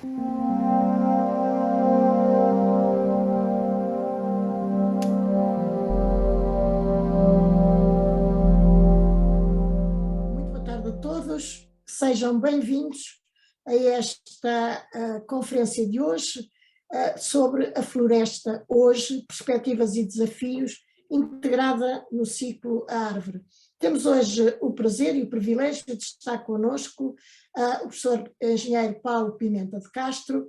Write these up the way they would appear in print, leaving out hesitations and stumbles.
Muito boa tarde a todos, sejam bem-vindos a esta conferência de hoje sobre a floresta hoje, perspectivas e desafios, integrada no ciclo A Árvore. Temos hoje o prazer e o privilégio de estar connosco o professor engenheiro Paulo Pimenta de Castro,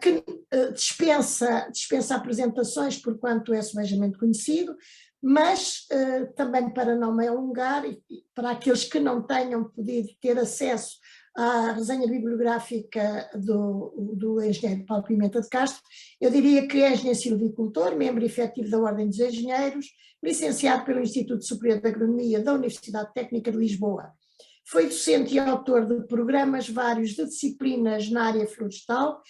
que dispensa apresentações porquanto é subejamente conhecido, mas também para não me alongar e para aqueles que não tenham podido ter acesso à resenha bibliográfica do engenheiro Paulo Pimenta de Castro, eu diria que é engenheiro silvicultor, membro efetivo da Ordem dos Engenheiros, licenciado pelo Instituto Superior de Agronomia da Universidade Técnica de Lisboa. Foi docente e autor de programas vários de disciplinas na área florestal,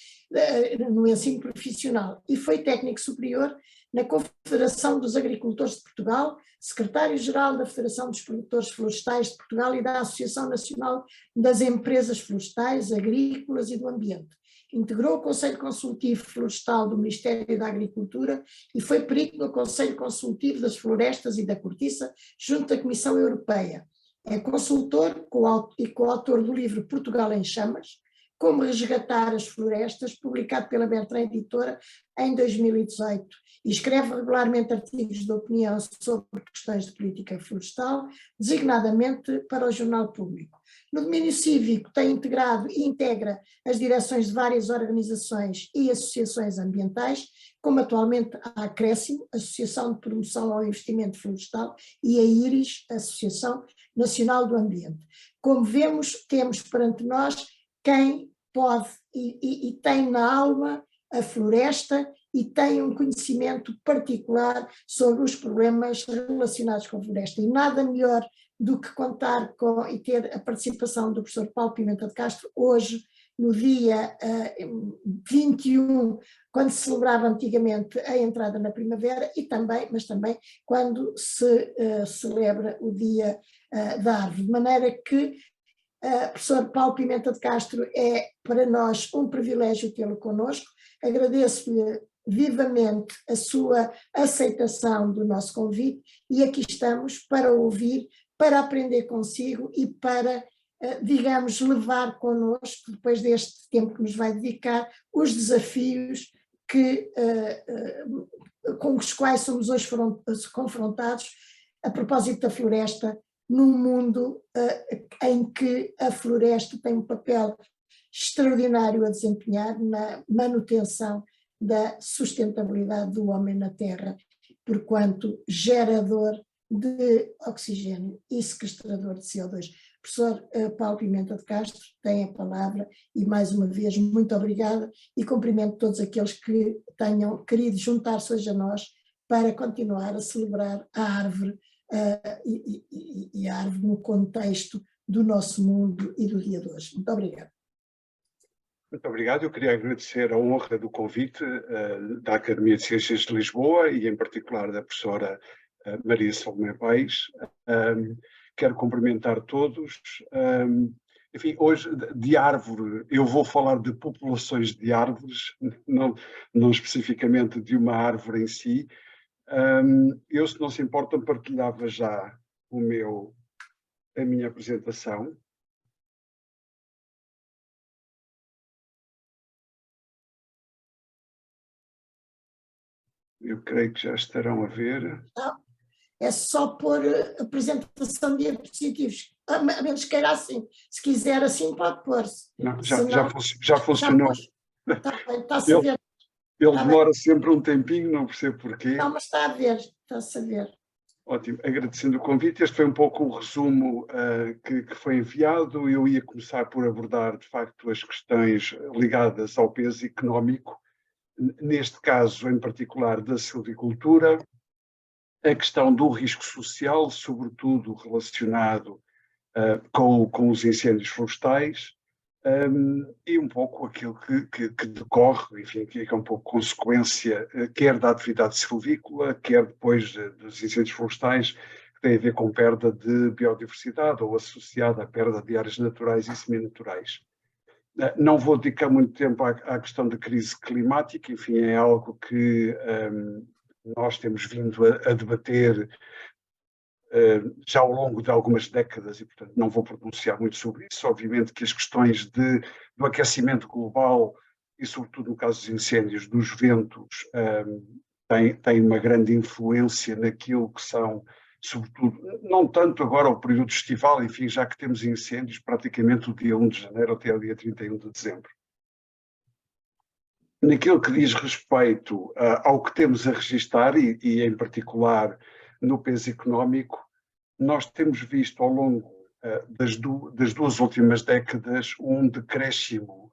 no ensino profissional, e foi técnico superior na Confederação dos Agricultores de Portugal, secretário-geral da Federação dos Produtores Florestais de Portugal e da Associação Nacional das Empresas Florestais, Agrícolas e do Ambiente. Integrou o Conselho Consultivo Florestal do Ministério da Agricultura e foi perito no Conselho Consultivo das Florestas e da Cortiça, junto à Comissão Europeia. É consultor e coautor do livro Portugal em Chamas, Como Resgatar as Florestas, publicado pela Bertrand Editora em 2018, e escreve regularmente artigos de opinião sobre questões de política florestal, designadamente para o Jornal Público. No domínio cívico tem integrado e integra as direções de várias organizações e associações ambientais, como atualmente a Acréscimo, Associação de Promoção ao Investimento Florestal, e a IRIS, Associação Nacional do Ambiente. Como vemos, temos perante nós quem pode e tem na alma a floresta e tem um conhecimento particular sobre os problemas relacionados com a floresta. E nada melhor do que contar com e ter a participação do professor Paulo Pimenta de Castro hoje, no dia 21, quando se celebrava antigamente a entrada na primavera, mas também quando se celebra o Dia da Árvore. De maneira que professor Paulo Pimenta de Castro, é para nós um privilégio tê-lo connosco. Agradeço-lhe vivamente a sua aceitação do nosso convite e aqui estamos para ouvir, para aprender consigo e para, digamos, levar connosco, depois deste tempo que nos vai dedicar, os desafios com os quais somos hoje confrontados a propósito da floresta, num mundo em que a floresta tem um papel extraordinário a desempenhar na manutenção da sustentabilidade do homem na Terra, porquanto gerador de oxigênio e sequestrador de CO2. Professor Paulo Pimenta de Castro tem a palavra e, mais uma vez, muito obrigada e cumprimento todos aqueles que tenham querido juntar-se hoje a nós para continuar a celebrar a árvore e a árvore no contexto do nosso mundo e do dia de hoje. Muito obrigada. Muito obrigado. Eu queria agradecer a honra do convite da Academia de Ciências de Lisboa e, em particular, da professora Maria Salomé Paes. Quero cumprimentar todos. Enfim, hoje, de árvore, eu vou falar de populações de árvores, não especificamente de uma árvore em si. Eu, se não se importam, partilhava já a minha apresentação. Eu creio que já estarão a ver. É só pôr apresentação de diapositivos, a menos queira assim. Se quiser assim, pode pôr-se. Não, já funcionou. Está-se a ver. Ele demora sempre um tempinho, não percebo porquê. Não, mas está-se a ver. Ótimo, agradecendo o convite. Este foi um pouco o resumo que foi enviado. Eu ia começar por abordar, de facto, as questões ligadas ao peso económico, neste caso, em particular, da silvicultura, a questão do risco social, sobretudo relacionado com os incêndios florestais, e um pouco aquilo que decorre, enfim, que é um pouco consequência, quer da atividade silvícola, quer depois dos incêndios florestais, que têm a ver com perda de biodiversidade ou associada à perda de áreas naturais e seminaturais. Não vou dedicar muito tempo à questão da crise climática, enfim, é algo que nós temos vindo a debater já ao longo de algumas décadas e, portanto, não vou pronunciar muito sobre isso. Obviamente que as questões do aquecimento global e, sobretudo no caso dos incêndios, dos ventos, têm uma grande influência naquilo que são, sobretudo, não tanto agora o período estival, enfim, já que temos incêndios praticamente do dia 1 de janeiro até o dia 31 de dezembro. Naquilo que diz respeito ao que temos a registar, e em particular no peso económico, nós temos visto ao longo das duas últimas décadas um decréscimo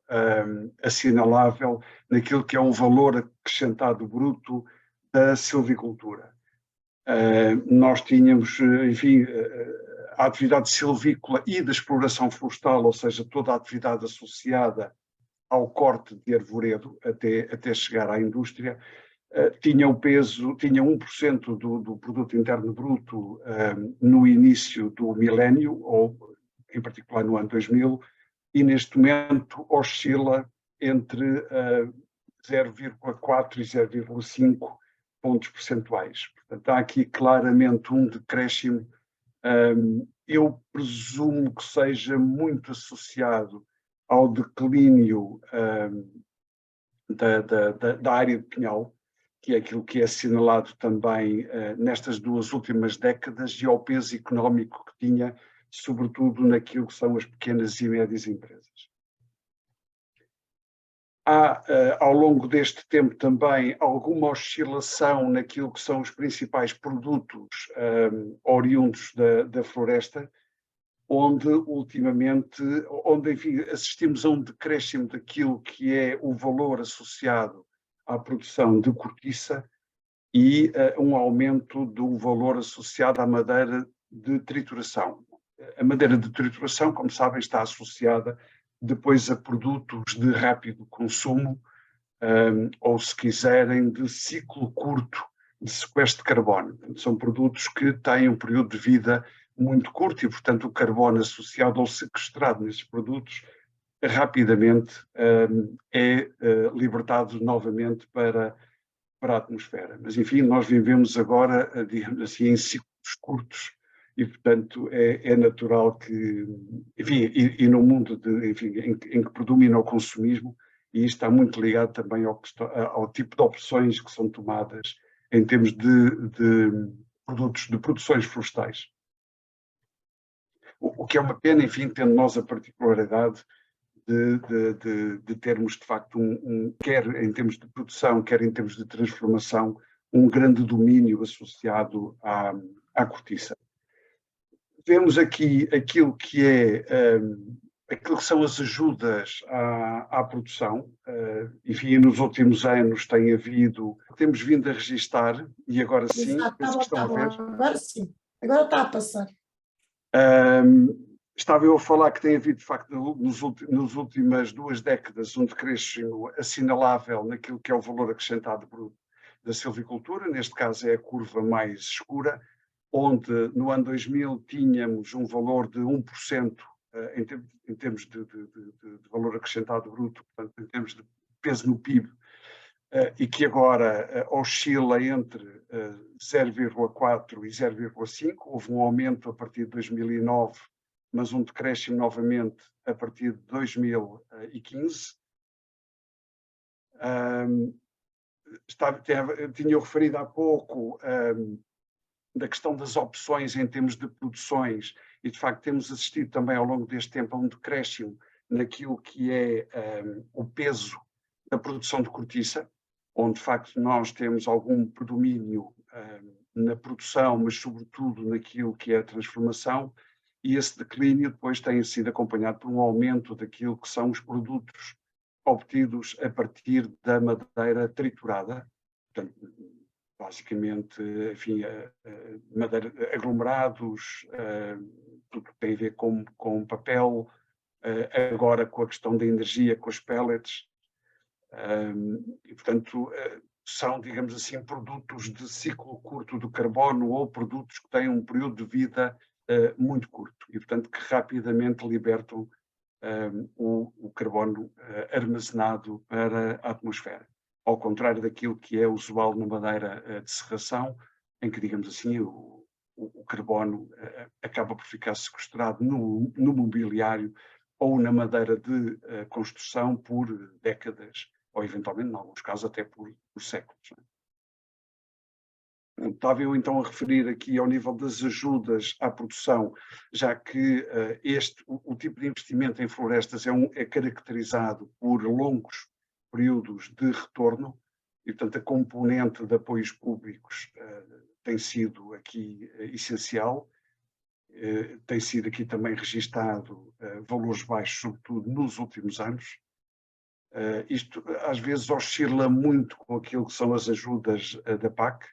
assinalável naquilo que é o valor acrescentado bruto da silvicultura. Nós tínhamos, enfim, a atividade silvícola e da exploração florestal, ou seja, toda a atividade associada ao corte de arvoredo até chegar à indústria, tinha o peso, tinha 1% do produto interno bruto no início do milénio, ou em particular no ano 2000, e neste momento oscila entre 0,4 e 0,5 pontos percentuais. Portanto, há aqui claramente um decréscimo. Eu presumo que seja muito associado ao declínio da área de pinhal, que é aquilo que é assinalado também nestas duas últimas décadas, e ao peso económico que tinha, sobretudo naquilo que são as pequenas e médias empresas. Há, ao longo deste tempo também, alguma oscilação naquilo que são os principais produtos oriundos da floresta, onde ultimamente, enfim, assistimos a um decréscimo daquilo que é o valor associado à produção de cortiça e um aumento do valor associado à madeira de trituração. A madeira de trituração, como sabem, está associada depois a produtos de rápido consumo, ou se quiserem, de ciclo curto de sequestro de carbono. São produtos que têm um período de vida muito curto e, portanto, o carbono associado ou sequestrado nesses produtos rapidamente é libertado novamente para a atmosfera. Mas, enfim, nós vivemos agora, digamos assim, em ciclos curtos e, portanto, é natural que, enfim, e no mundo enfim, em que predomina o consumismo, e isto está muito ligado também ao tipo de opções que são tomadas em termos de produtos, de produções florestais. O que é uma pena, enfim, tendo nós a particularidade de termos, de facto, quer em termos de produção, quer em termos de transformação, um grande domínio associado à cortiça. Vemos aqui aquilo que são as ajudas à produção. Enfim, nos últimos anos temos vindo a registar, e agora sim, penso que estão a ver. Agora sim, agora está a passar. Estava eu a falar que tem havido, de facto, nas últimas 2 décadas, um decréscimo assinalável naquilo que é o valor acrescentado bruto da silvicultura, neste caso é a curva mais escura, onde no ano 2000 tínhamos um valor de 1% em termos de valor acrescentado bruto, portanto, em termos de peso no PIB, e que agora oscila entre 0,4 e 0,5. Houve um aumento a partir de 2009, mas um decréscimo novamente a partir de 2015. Tinha referido há pouco da questão das opções em termos de produções, e de facto temos assistido também ao longo deste tempo a um decréscimo naquilo que é o peso da produção de cortiça, onde de facto nós temos algum predomínio na produção, mas sobretudo naquilo que é a transformação, e esse declínio depois tem sido acompanhado por um aumento daquilo que são os produtos obtidos a partir da madeira triturada, portanto, basicamente, enfim, madeira, aglomerados, tudo que tem a ver com papel, agora com a questão da energia, com os pellets, e portanto são, digamos assim, produtos de ciclo curto do carbono ou produtos que têm um período de vida muito curto e, portanto, que rapidamente libertam o carbono armazenado para a atmosfera. Ao contrário daquilo que é usual na madeira de serração, em que, digamos assim, o carbono acaba por ficar sequestrado no mobiliário ou na madeira de construção por décadas, ou eventualmente, em alguns casos, até por séculos. Estava eu então a referir aqui ao nível das ajudas à produção, já que o tipo de investimento em florestas é caracterizado por longos períodos de retorno, e portanto a componente de apoios públicos tem sido aqui essencial. Tem sido aqui também registado valores baixos, sobretudo nos últimos anos. Isto às vezes oscila muito com aquilo que são as ajudas da PAC.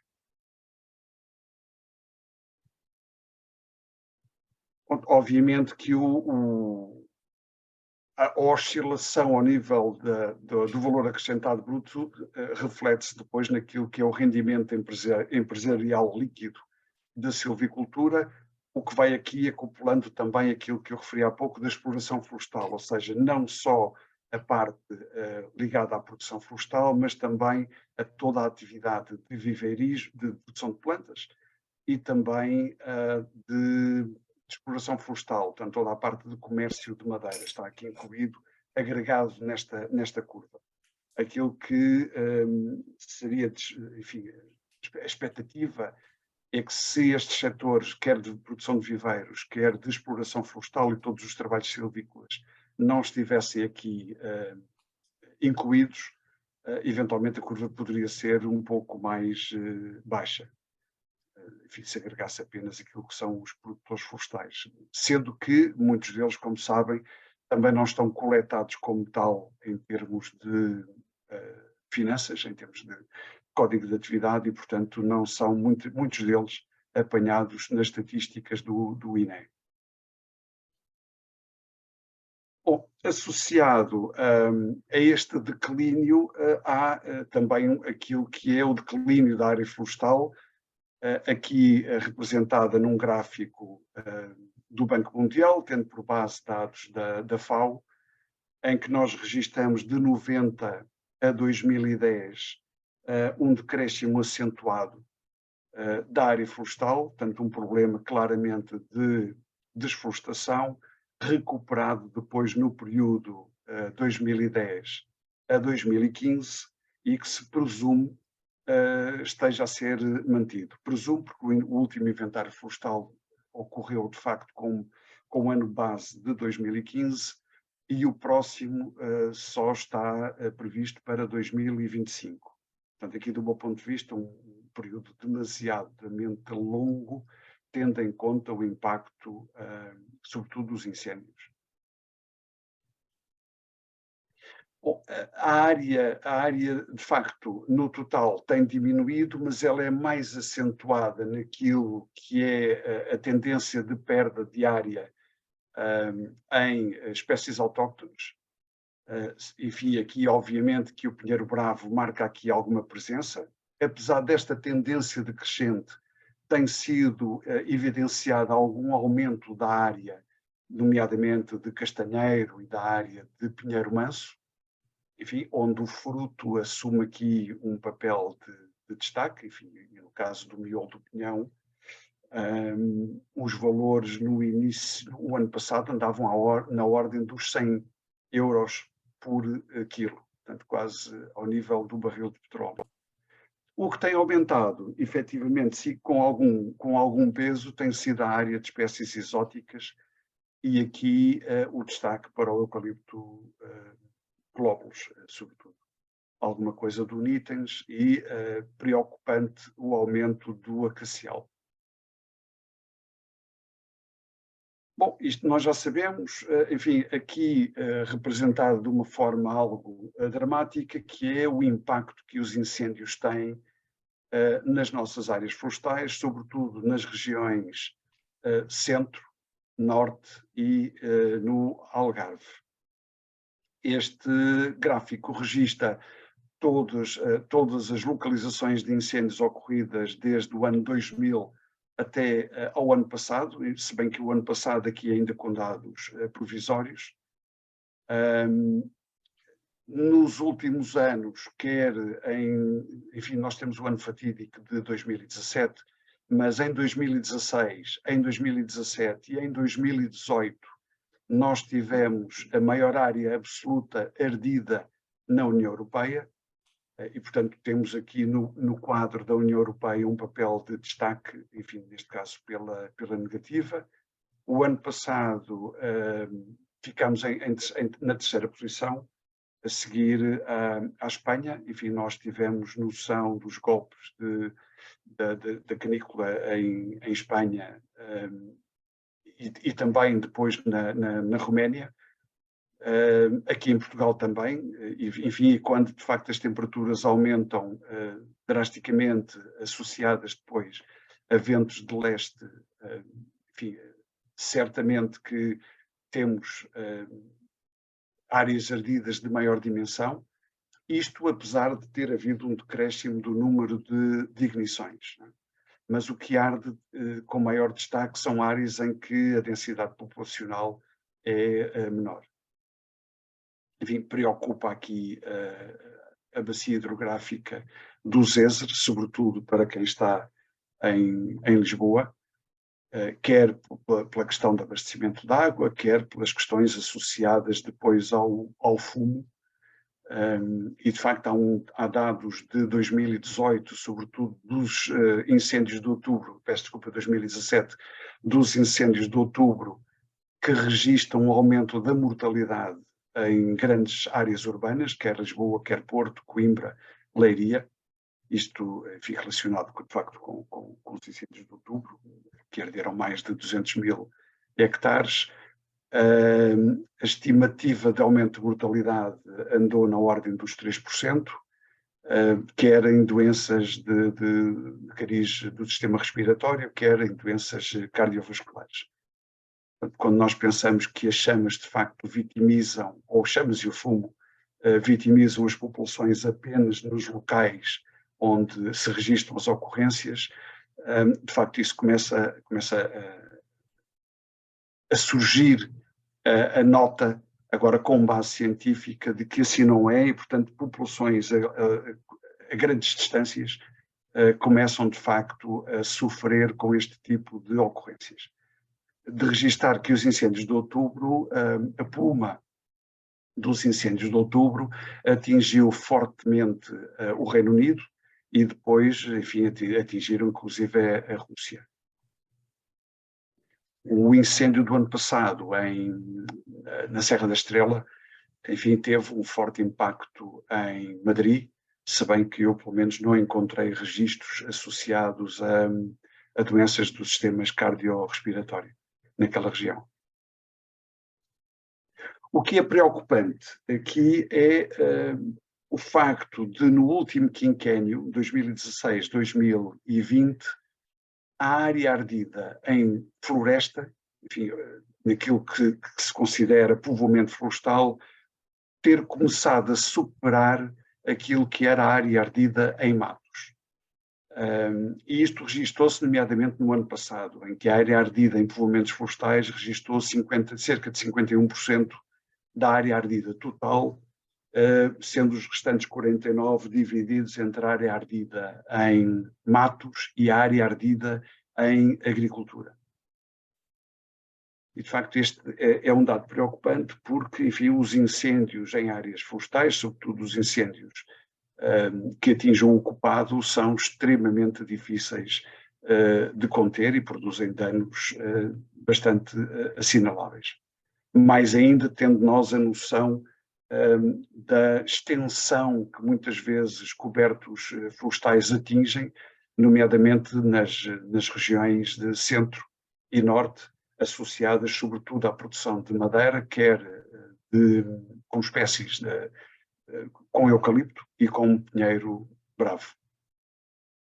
Obviamente que a oscilação ao nível do valor acrescentado bruto reflete-se depois naquilo que é o rendimento empresarial líquido da silvicultura, o que vai aqui acoplando também aquilo que eu referi há pouco da exploração florestal, ou seja, não só a parte ligada à produção florestal, mas também a toda a atividade de viveirismo, de produção de plantas e também de exploração florestal, portanto toda a parte de comércio de madeira está aqui incluído, agregado nesta curva. Aquilo que seria, enfim, a expectativa é que se estes setores, quer de produção de viveiros, quer de exploração florestal e todos os trabalhos silvícolas, não estivessem aqui incluídos, eventualmente a curva poderia ser um pouco mais baixa. Enfim, se agregasse apenas aquilo que são os produtores florestais, sendo que muitos deles, como sabem, também não estão coletados como tal em termos de finanças, em termos de código de atividade e, portanto, não são muitos deles apanhados nas estatísticas do INE. Bom, associado a este declínio, há também aquilo que é o declínio da área florestal, aqui representada num gráfico do Banco Mundial, tendo por base dados da FAO, em que nós registramos de 90 a 2010 um decréscimo acentuado da área florestal, portanto um problema claramente de desflorestação, recuperado depois no período 2010 a 2015 e que se presume esteja a ser mantido. Presumo porque o último inventário florestal ocorreu de facto com o ano base de 2015 e o próximo só está previsto para 2025. Portanto, aqui do meu ponto de vista, um período demasiadamente longo, tendo em conta o impacto, sobretudo dos incêndios. Bom, a área, de facto, no total tem diminuído, mas ela é mais acentuada naquilo que é a tendência de perda de área em espécies autóctones. Enfim, aqui, obviamente, que o pinheiro bravo marca aqui alguma presença. Apesar desta tendência decrescente, tem sido evidenciado algum aumento da área, nomeadamente de castanheiro e da área de pinheiro manso, enfim, onde o fruto assume aqui um papel de destaque, enfim, no caso do miolo do pinhão, os valores no início, o ano passado, andavam na ordem dos 100 euros por quilo, portanto quase ao nível do barril de petróleo. O que tem aumentado, efetivamente, com algum peso, tem sido a área de espécies exóticas e aqui o destaque para o eucalipto glóbulos, sobretudo. Alguma coisa do nítens e preocupante o aumento do acacial. Bom, isto nós já sabemos, enfim, aqui representado de uma forma algo dramática, que é o impacto que os incêndios têm nas nossas áreas florestais, sobretudo nas regiões centro, norte e no Algarve. Este gráfico registra todas as localizações de incêndios ocorridas desde o ano 2000 até ao ano passado, se bem que o ano passado aqui ainda com dados provisórios, Nos últimos anos, enfim, nós temos o ano fatídico de 2017, mas em 2016, em 2017 e em 2018, nós tivemos a maior área absoluta ardida na União Europeia, e, portanto, temos aqui no quadro da União Europeia um papel de destaque, enfim, neste caso pela negativa. O ano passado ficámos na terceira posição, a seguir à Espanha. Enfim, nós tivemos noção dos golpes da canícula em Espanha e também depois na Roménia. Aqui em Portugal também, enfim, quando de facto as temperaturas aumentam drasticamente, associadas depois a ventos de leste, enfim, certamente que temos áreas ardidas de maior dimensão, isto apesar de ter havido um decréscimo do número de ignições, não é? Mas o que arde com maior destaque são áreas em que a densidade populacional é menor. Enfim, preocupa aqui a bacia hidrográfica do Zezer, sobretudo para quem está em Lisboa, quer pela questão do abastecimento de água, quer pelas questões associadas depois ao fumo. E de facto há dados de 2018, sobretudo dos incêndios de outubro, peço desculpa, 2017, dos incêndios de outubro, que registram um aumento da mortalidade em grandes áreas urbanas, quer Lisboa, quer Porto, Coimbra, Leiria. Isto fica relacionado, de facto, com os incêndios de outubro, que arderam mais de 200 mil hectares. A estimativa de aumento de mortalidade andou na ordem dos 3%, quer em doenças de cariz do sistema respiratório, quer em doenças cardiovasculares. Quando nós pensamos que as chamas de facto vitimizam, ou chamas e o fumo, vitimizam as populações apenas nos locais onde se registram as ocorrências, de facto isso começa a surgir a nota, agora com base científica, de que assim não é, e portanto populações a grandes distâncias começam de facto a sofrer com este tipo de ocorrências. De registar que os incêndios de outubro, a pluma dos incêndios de outubro atingiu fortemente o Reino Unido e depois, enfim, atingiram inclusive a Rússia. O incêndio do ano passado na Serra da Estrela, enfim, teve um forte impacto em Madrid, se bem que eu pelo menos não encontrei registros associados a doenças dos sistemas cardiorrespiratórios naquela região. O que é preocupante aqui é o facto de, no último quinquênio, 2016-2020, a área ardida em floresta, enfim, naquilo que se considera povoamento florestal, ter começado a superar aquilo que era a área ardida em matos. E isto registou-se nomeadamente no ano passado, em que a área ardida em povoamentos florestais registrou cerca de 51% da área ardida total, sendo os restantes 49% divididos entre a área ardida em matos e a área ardida em agricultura. E, de facto, este é um dado preocupante porque, enfim, os incêndios em áreas florestais, sobretudo os incêndios que atingem o ocupado, são extremamente difíceis de conter e produzem danos bastante assinaláveis. Mais ainda, tendo nós a noção da extensão que muitas vezes cobertos florestais atingem, nomeadamente nas regiões de centro e norte, associadas sobretudo à produção de madeira, quer com espécies com eucalipto e com pinheiro bravo.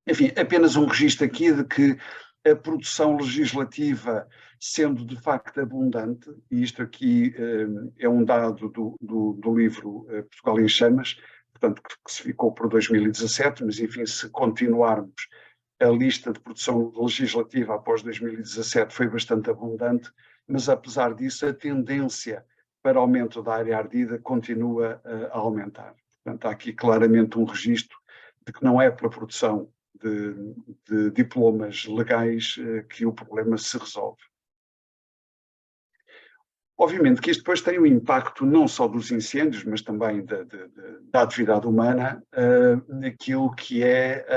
Enfim, apenas um registro aqui de que a produção legislativa, sendo de facto abundante, e isto aqui é um dado do livro Portugal em Chamas, portanto, que se ficou por 2017, mas enfim, se continuarmos, a lista de produção legislativa após 2017 foi bastante abundante, mas apesar disso a tendência para aumento da área ardida continua a aumentar. Portanto, há aqui claramente um registro de que não é pela produção de diplomas legais que o problema se resolve. Obviamente que isto depois tem um impacto não só dos incêndios, mas também da atividade humana, naquilo que é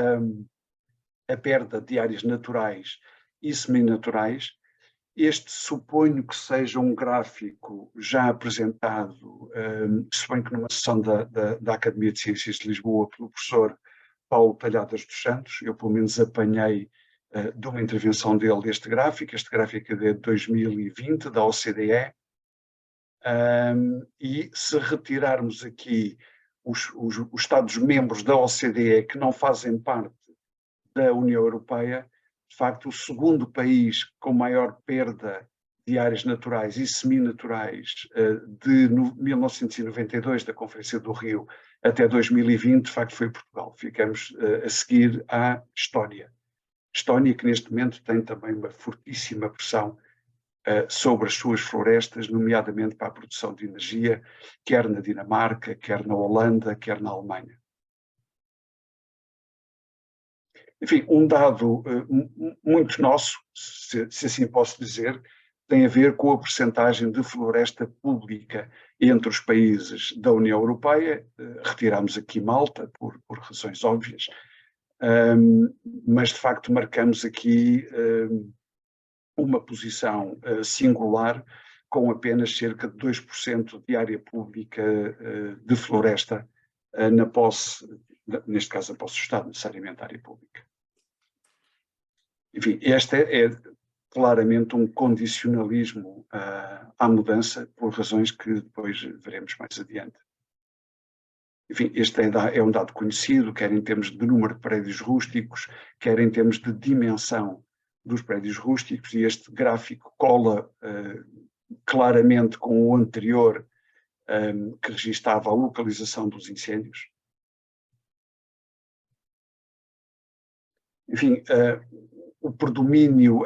a perda de áreas naturais e seminaturais. Este suponho que seja um gráfico já apresentado, se bem que numa sessão da Academia de Ciências de Lisboa, pelo professor Paulo Talhadas dos Santos. Eu pelo menos apanhei de uma intervenção dele este gráfico é de 2020, da OCDE, e se retirarmos aqui os Estados-membros da OCDE que não fazem parte da União Europeia, de facto o segundo país com maior perda de áreas naturais e seminaturais de 1992, da Conferência do Rio, até 2020, de facto foi Portugal. Ficamos a seguir à Estónia. Estónia que neste momento tem também uma fortíssima pressão sobre as suas florestas, nomeadamente para a produção de energia, quer na Dinamarca, quer na Holanda, quer na Alemanha. Enfim, um dado muito nosso, se assim posso dizer, tem a ver com a percentagem de floresta pública entre os países da União Europeia. Retiramos aqui Malta, por razões óbvias, mas de facto marcamos aqui uma posição singular, com apenas cerca de 2% de área pública de floresta na posse, neste caso a posse do Estado, necessariamente a área pública. Enfim, esta é claramente um condicionalismo à mudança, por razões que depois veremos mais adiante. Enfim, este é um dado conhecido, quer em termos de número de prédios rústicos, quer em termos de dimensão dos prédios rústicos, e este gráfico cola claramente com o anterior, que registava a localização dos incêndios. Enfim, o predomínio,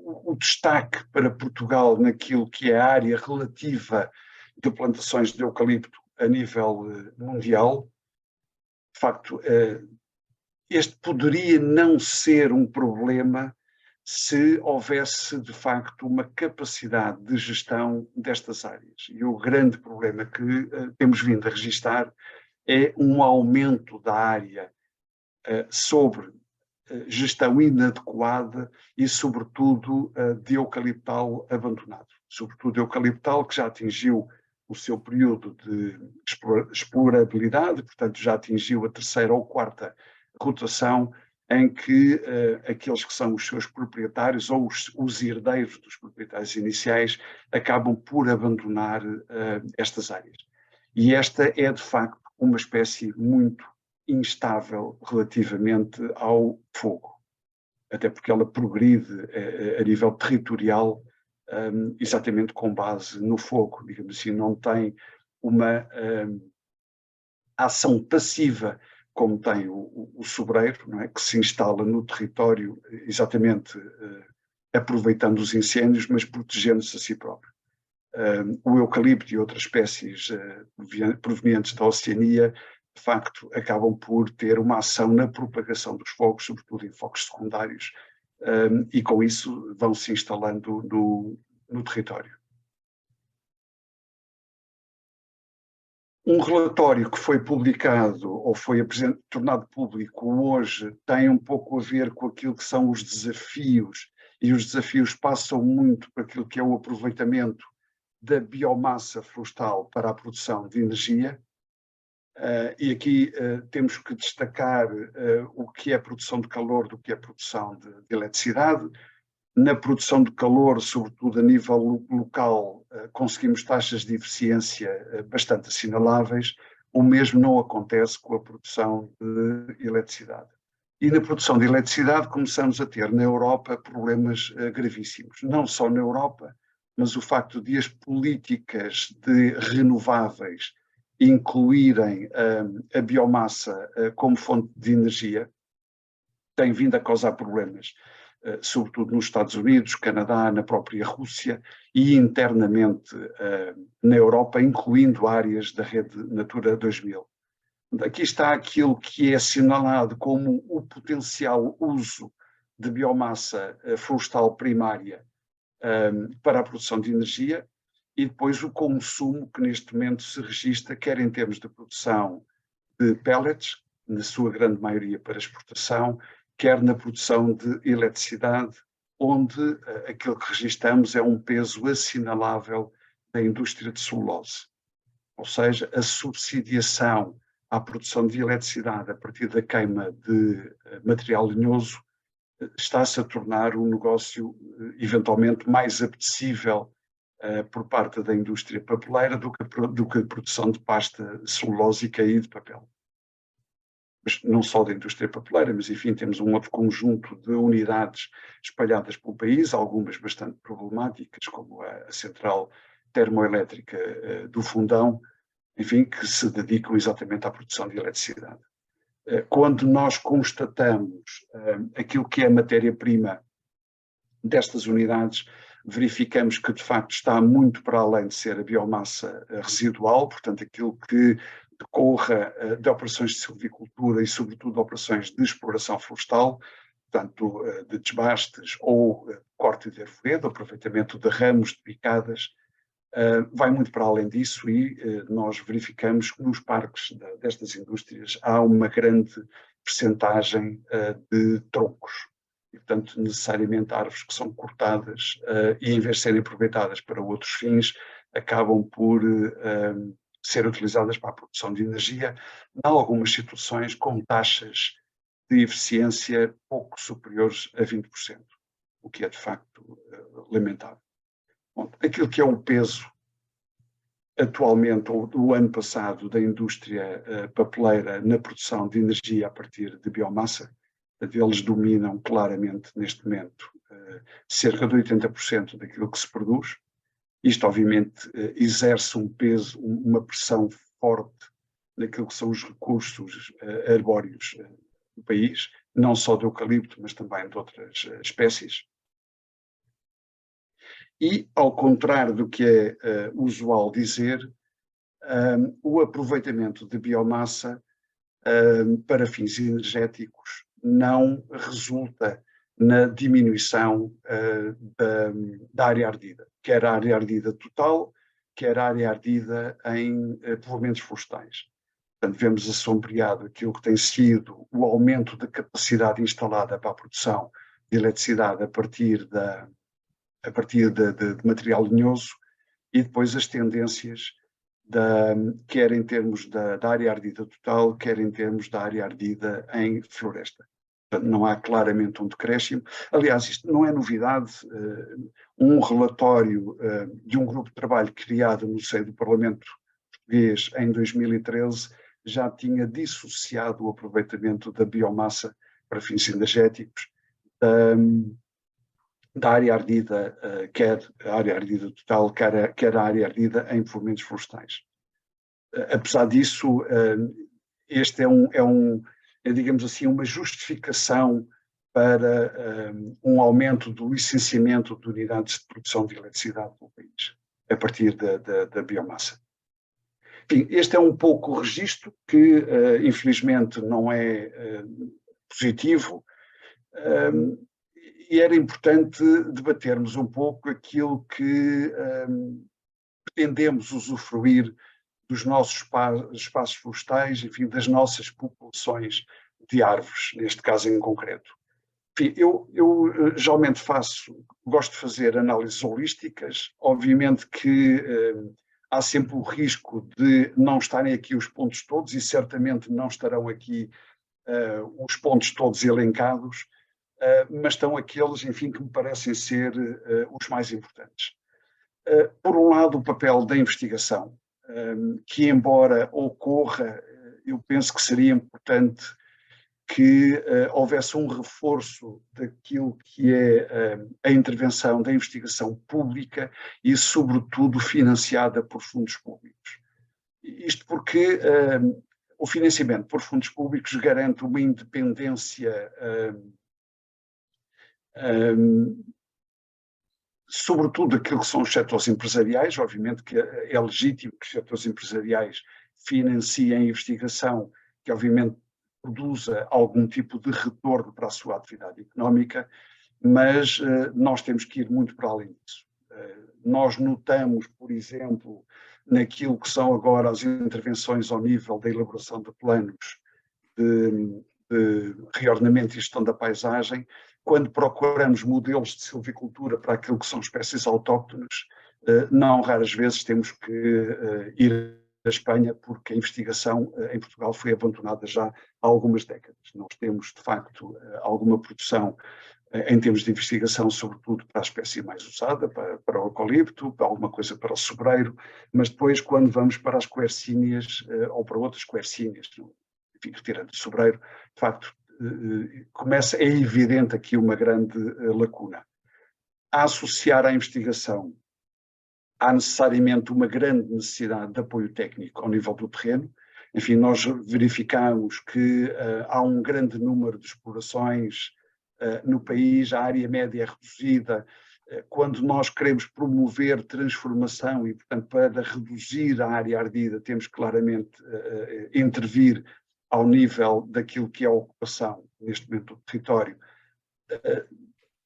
o destaque para Portugal naquilo que é a área relativa de plantações de eucalipto a nível mundial. De facto, este poderia não ser um problema se houvesse, de facto, uma capacidade de gestão destas áreas. E o grande problema que temos vindo a registrar é um aumento da área sobre gestão inadequada e, sobretudo, de eucaliptal abandonado. Sobretudo eucaliptal que já atingiu o seu período de explorabilidade, portanto já atingiu a terceira ou quarta rotação, em que aqueles que são os seus proprietários ou os herdeiros dos proprietários iniciais acabam por abandonar estas áreas. E esta é, de facto, uma espécie muito instável relativamente ao fogo, até porque ela progride a nível territorial exatamente com base no fogo, digamos assim, não tem uma ação passiva como tem o sobreiro, não é? Que se instala no território exatamente aproveitando os incêndios, mas protegendo-se a si próprio. O eucalipto e outras espécies provenientes da Oceania, de facto, acabam por ter uma ação na propagação dos fogos, sobretudo em focos secundários, e com isso vão se instalando no território. Um relatório que foi publicado ou foi tornado público hoje tem um pouco a ver com aquilo que são os desafios, e os desafios passam muito para aquilo que é o aproveitamento da biomassa florestal para a produção de energia. E aqui temos que destacar o que é a produção de calor do que é a produção de eletricidade. Na produção de calor, sobretudo a nível local, conseguimos taxas de eficiência bastante assinaláveis. O mesmo não acontece com a produção de eletricidade. E na produção de eletricidade começamos a ter na Europa problemas gravíssimos. Não só na Europa, mas o facto de as políticas de renováveis incluírem a biomassa como fonte de energia tem vindo a causar problemas. sobretudo nos Estados Unidos, Canadá, na própria Rússia e internamente na Europa, incluindo áreas da rede Natura 2000. Aqui está aquilo que é assinalado como o potencial uso de biomassa florestal primária para a produção de energia e depois o consumo que neste momento se registra, quer em termos de produção de pellets, na sua grande maioria para exportação, quer na produção de eletricidade, onde aquilo que registramos é um peso assinalável da indústria de celulose. Ou seja, a subsidiação à produção de eletricidade a partir da queima de material lenhoso está-se a tornar um negócio eventualmente mais apetecível por parte da indústria papeleira do que a produção de pasta celulósica e de papel. Mas não só da indústria papeleira, mas enfim, temos um outro conjunto de unidades espalhadas pelo país, algumas bastante problemáticas, como a central termoelétrica do Fundão, enfim, que se dedicam exatamente à produção de eletricidade. Quando nós constatamos aquilo que é a matéria-prima destas unidades, verificamos que de facto está muito para além de ser a biomassa residual, portanto aquilo que decorra de operações de silvicultura e sobretudo de operações de exploração florestal, portanto de desbastes ou corte de arvoredo, aproveitamento de ramos, de picadas, vai muito para além disso e nós verificamos que nos parques destas indústrias há uma grande percentagem de troncos. E, portanto, necessariamente árvores que são cortadas e, em vez de serem aproveitadas para outros fins, acabam por ser utilizadas para a produção de energia, em algumas situações com taxas de eficiência pouco superiores a 20%, o que é, de facto, lamentável. Bom, aquilo que é o peso atualmente, ou do ano passado, da indústria papeleira na produção de energia a partir de biomassa, eles dominam claramente, neste momento, cerca de 80% daquilo que se produz. Isto, obviamente, exerce um peso, uma pressão forte naquilo que são os recursos arbóreos do país, não só do eucalipto, mas também de outras espécies. E, ao contrário do que é usual dizer, o aproveitamento de biomassa para fins energéticos não resulta na diminuição da área ardida, quer a área ardida total, quer a área ardida em povoamentos florestais. Portanto, vemos assombreado aquilo que tem sido o aumento da capacidade instalada para a produção de eletricidade a partir de material lenhoso e depois as tendências quer em termos da área ardida total, quer em termos da área ardida em floresta. Portanto, não há claramente um decréscimo. Aliás, isto não é novidade. Um relatório de um grupo de trabalho criado no seio do Parlamento Português em 2013 já tinha dissociado o aproveitamento da biomassa para fins energéticos da área ardida, quer a área ardida total, quer a área ardida em povoamentos florestais. Apesar disso, este é, digamos assim, uma justificação para um aumento do licenciamento de unidades de produção de eletricidade no país, a partir da biomassa. Enfim, este é um pouco o registro que, infelizmente, não é positivo, e era importante debatermos um pouco aquilo que pretendemos usufruir dos nossos espaços florestais, enfim, das nossas populações de árvores, neste caso em concreto. Enfim, eu geralmente gosto de fazer análises holísticas, obviamente que há sempre o risco de não estarem aqui os pontos todos e certamente não estarão aqui os pontos todos elencados, mas estão aqueles, enfim, que me parecem ser os mais importantes. Por um lado, o papel da investigação, que embora ocorra, eu penso que seria importante que houvesse um reforço daquilo que é a intervenção da investigação pública e, sobretudo, financiada por fundos públicos. Isto porque o financiamento por fundos públicos garante uma independência Sobretudo aquilo que são os setores empresariais, obviamente que é legítimo que os setores empresariais financiem a investigação, que obviamente produza algum tipo de retorno para a sua atividade económica, mas nós temos que ir muito para além disso. Nós notamos, por exemplo, naquilo que são agora as intervenções ao nível da elaboração de planos de reordenamento e gestão da paisagem, quando procuramos modelos de silvicultura para aquilo que são espécies autóctones, não raras vezes temos que ir à Espanha, porque a investigação em Portugal foi abandonada já há algumas décadas. Nós temos, de facto, alguma produção em termos de investigação, sobretudo para a espécie mais usada, para o eucalipto, para alguma coisa para o sobreiro, mas depois, quando vamos para as quercíneas ou para outras quercíneas, enfim, retirando o sobreiro, de facto, é evidente aqui uma grande lacuna. A associar à investigação, há necessariamente uma grande necessidade de apoio técnico ao nível do terreno. Enfim, nós verificamos que há um grande número de explorações no país, a área média é reduzida. Quando nós queremos promover transformação e, portanto, para reduzir a área ardida, temos claramente intervir ao nível daquilo que é a ocupação, neste momento, do território.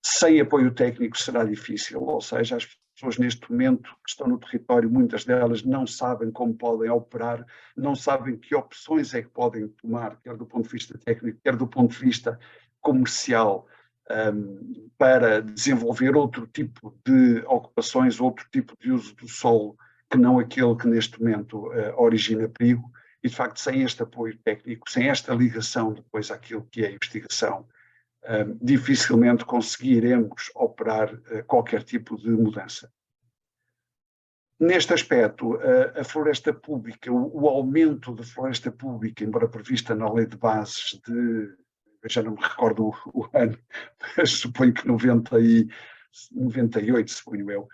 Sem apoio técnico será difícil, ou seja, as pessoas neste momento que estão no território, muitas delas não sabem como podem operar, não sabem que opções é que podem tomar, quer do ponto de vista técnico, quer do ponto de vista comercial, para desenvolver outro tipo de ocupações, outro tipo de uso do solo, que não aquele que neste momento origina perigo. E, de facto, sem este apoio técnico, sem esta ligação depois àquilo que é a investigação, dificilmente conseguiremos operar qualquer tipo de mudança. Neste aspecto, a floresta pública, o aumento da floresta pública, embora prevista na lei de bases de, já não me recordo o ano, mas suponho que 98, suponho eu,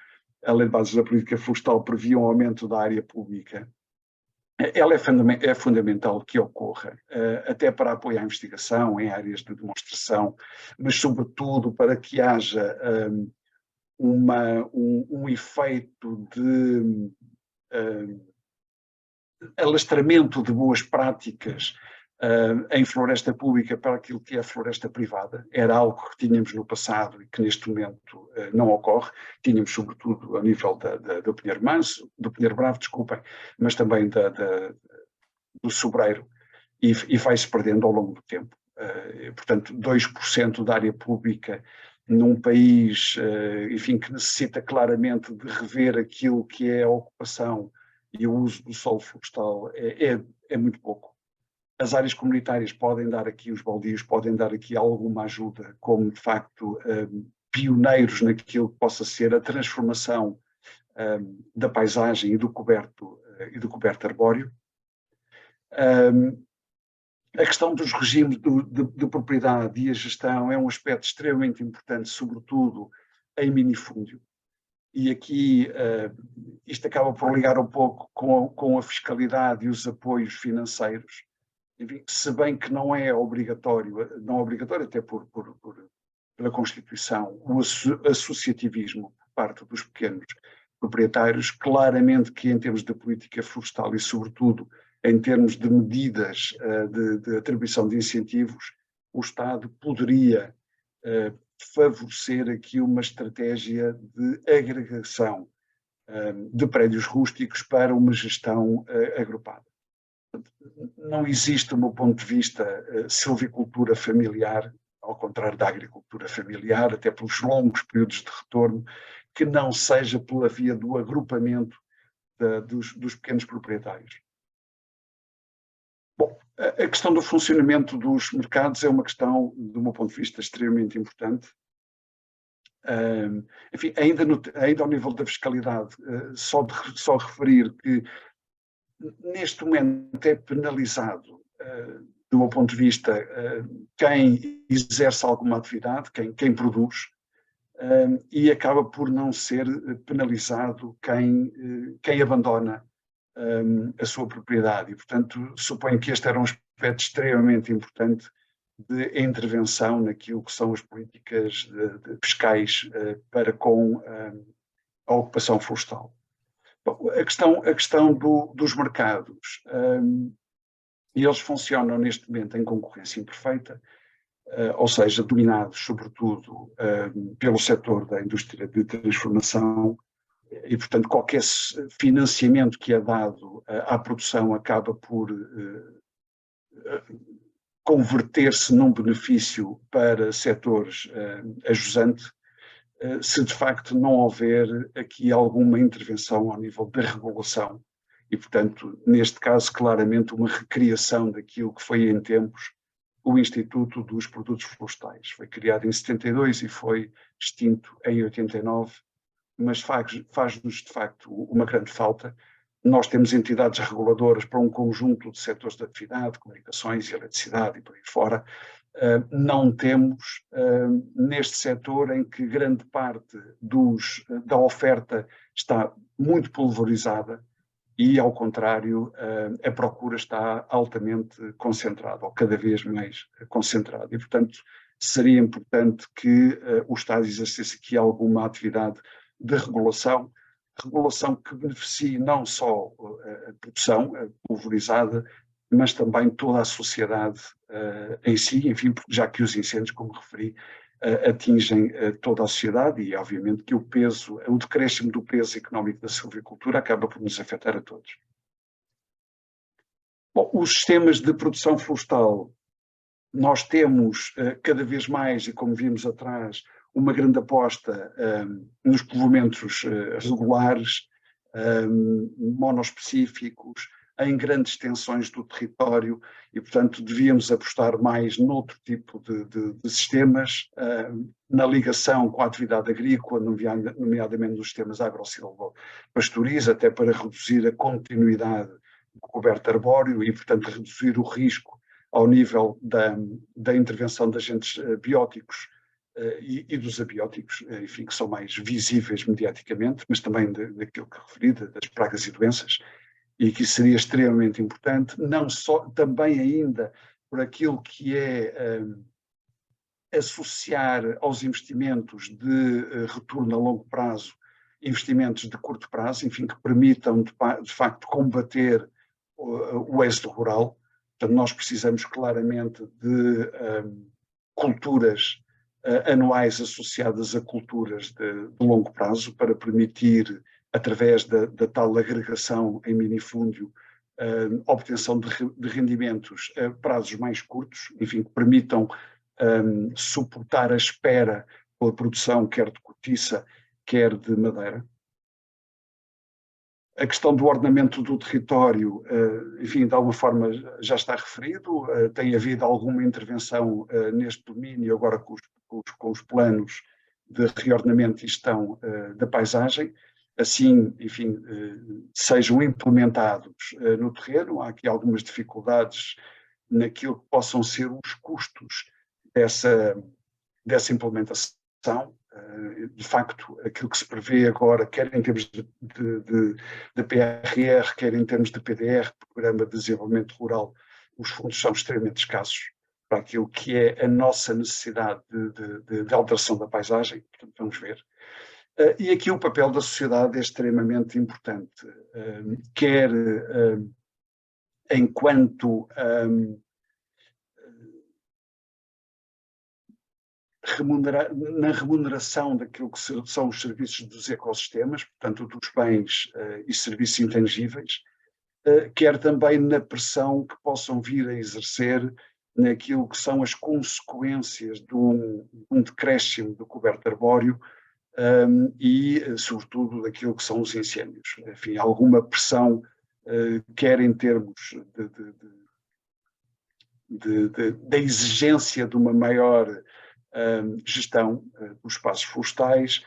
a lei de bases da política florestal previa um aumento da área pública. Ela é fundamental que ocorra, até para apoio à investigação em áreas de demonstração, mas sobretudo para que haja um efeito de alastramento de boas práticas em floresta pública para aquilo que é a floresta privada. Era algo que tínhamos no passado e que neste momento não ocorre. Tínhamos sobretudo a nível do Pinheiro Manso, do Pinheiro Bravo, desculpem, mas também do sobreiro, e vai-se perdendo ao longo do tempo. Portanto, 2% da área pública num país, enfim, que necessita claramente de rever aquilo que é a ocupação e o uso do solo florestal, é muito pouco. As áreas comunitárias podem dar aqui, os baldios podem dar aqui alguma ajuda, como de facto pioneiros naquilo que possa ser a transformação da paisagem e do coberto arbóreo. A questão dos regimes de propriedade e a gestão é um aspecto extremamente importante, sobretudo em minifúndio. E aqui isto acaba por ligar um pouco com a fiscalidade e os apoios financeiros, se bem que não é obrigatório até pela Constituição, o associativismo por parte dos pequenos proprietários. Claramente que em termos de política florestal e sobretudo em termos de medidas de atribuição de incentivos, o Estado poderia favorecer aqui uma estratégia de agregação de prédios rústicos para uma gestão agrupada. Não existe, do meu ponto de vista, silvicultura familiar, ao contrário da agricultura familiar, até pelos longos períodos de retorno, que não seja pela via do agrupamento dos pequenos proprietários. Bom, a questão do funcionamento dos mercados é uma questão, do meu ponto de vista, extremamente importante. Enfim, ainda ao nível da fiscalidade, só referir que neste momento é penalizado, do meu ponto de vista, quem exerce alguma atividade, quem produz, e acaba por não ser penalizado quem abandona a sua propriedade. E, portanto, suponho que este era um aspecto extremamente importante de intervenção naquilo que são as políticas fiscais para com a ocupação florestal. Bom, a questão dos mercados, eles funcionam neste momento em concorrência imperfeita, ou seja, dominados sobretudo pelo setor da indústria de transformação, e portanto qualquer financiamento que é dado à produção acaba por converter-se num benefício para setores ajusante, se de facto não houver aqui alguma intervenção ao nível da regulação e, portanto, neste caso, claramente uma recriação daquilo que foi em tempos o Instituto dos Produtos Florestais. Foi criado em 72 e foi extinto em 89, mas faz-nos de facto uma grande falta. Nós temos entidades reguladoras para um conjunto de setores de atividade, comunicações, eletricidade e por aí fora. Não temos neste setor em que grande parte da oferta está muito pulverizada e, ao contrário, a procura está altamente concentrada, ou cada vez mais concentrada. E, portanto, seria importante que o Estado exercesse aqui alguma atividade de regulação que beneficie não só a produção pulverizada, mas também toda a sociedade em si, enfim, já que os incêndios, como referi, atingem toda a sociedade e, obviamente, que o decréscimo do peso económico da silvicultura acaba por nos afetar a todos. Bom, os sistemas de produção florestal, nós temos cada vez mais, e como vimos atrás, uma grande aposta nos povoamentos regulares, monospecíficos, em grandes extensões do território e, portanto, devíamos apostar mais noutro tipo de sistemas, na ligação com a atividade agrícola, nomeadamente nos sistemas agro-silvopastoris, até para reduzir a continuidade do coberto arbóreo e, portanto, reduzir o risco ao nível da intervenção de agentes bióticos e dos abióticos, enfim, que são mais visíveis mediaticamente, mas também daquilo que referi, das pragas e doenças, e que seria extremamente importante, não só, também ainda por aquilo que é associar aos investimentos de retorno a longo prazo, investimentos de curto prazo, enfim, que permitam de facto combater o êxodo rural. Portanto, nós precisamos claramente de culturas anuais associadas a culturas de longo prazo para permitir, através da tal agregação em minifúndio, obtenção de rendimentos a prazos mais curtos, enfim, que permitam suportar a espera pela produção, quer de cortiça, quer de madeira. A questão do ordenamento do território, enfim, de alguma forma já está referido, tem havido alguma intervenção neste domínio, agora com os planos de reordenamento e gestão da paisagem, assim, enfim, sejam implementados no terreno. Há aqui algumas dificuldades naquilo que possam ser os custos dessa implementação. De facto, aquilo que se prevê agora, quer em termos de PRR, quer em termos de PDR, Programa de Desenvolvimento Rural, os fundos são extremamente escassos para aquilo que é a nossa necessidade de alteração da paisagem. Portanto, vamos ver. E aqui o papel da sociedade é extremamente importante, quer enquanto na remuneração daquilo que são os serviços dos ecossistemas, portanto, dos bens e serviços intangíveis, quer também na pressão que possam vir a exercer naquilo que são as consequências de um decréscimo do coberto arbóreo e, sobretudo, daquilo que são os incêndios. Enfim, alguma pressão, quer em termos da exigência de uma maior gestão dos espaços florestais,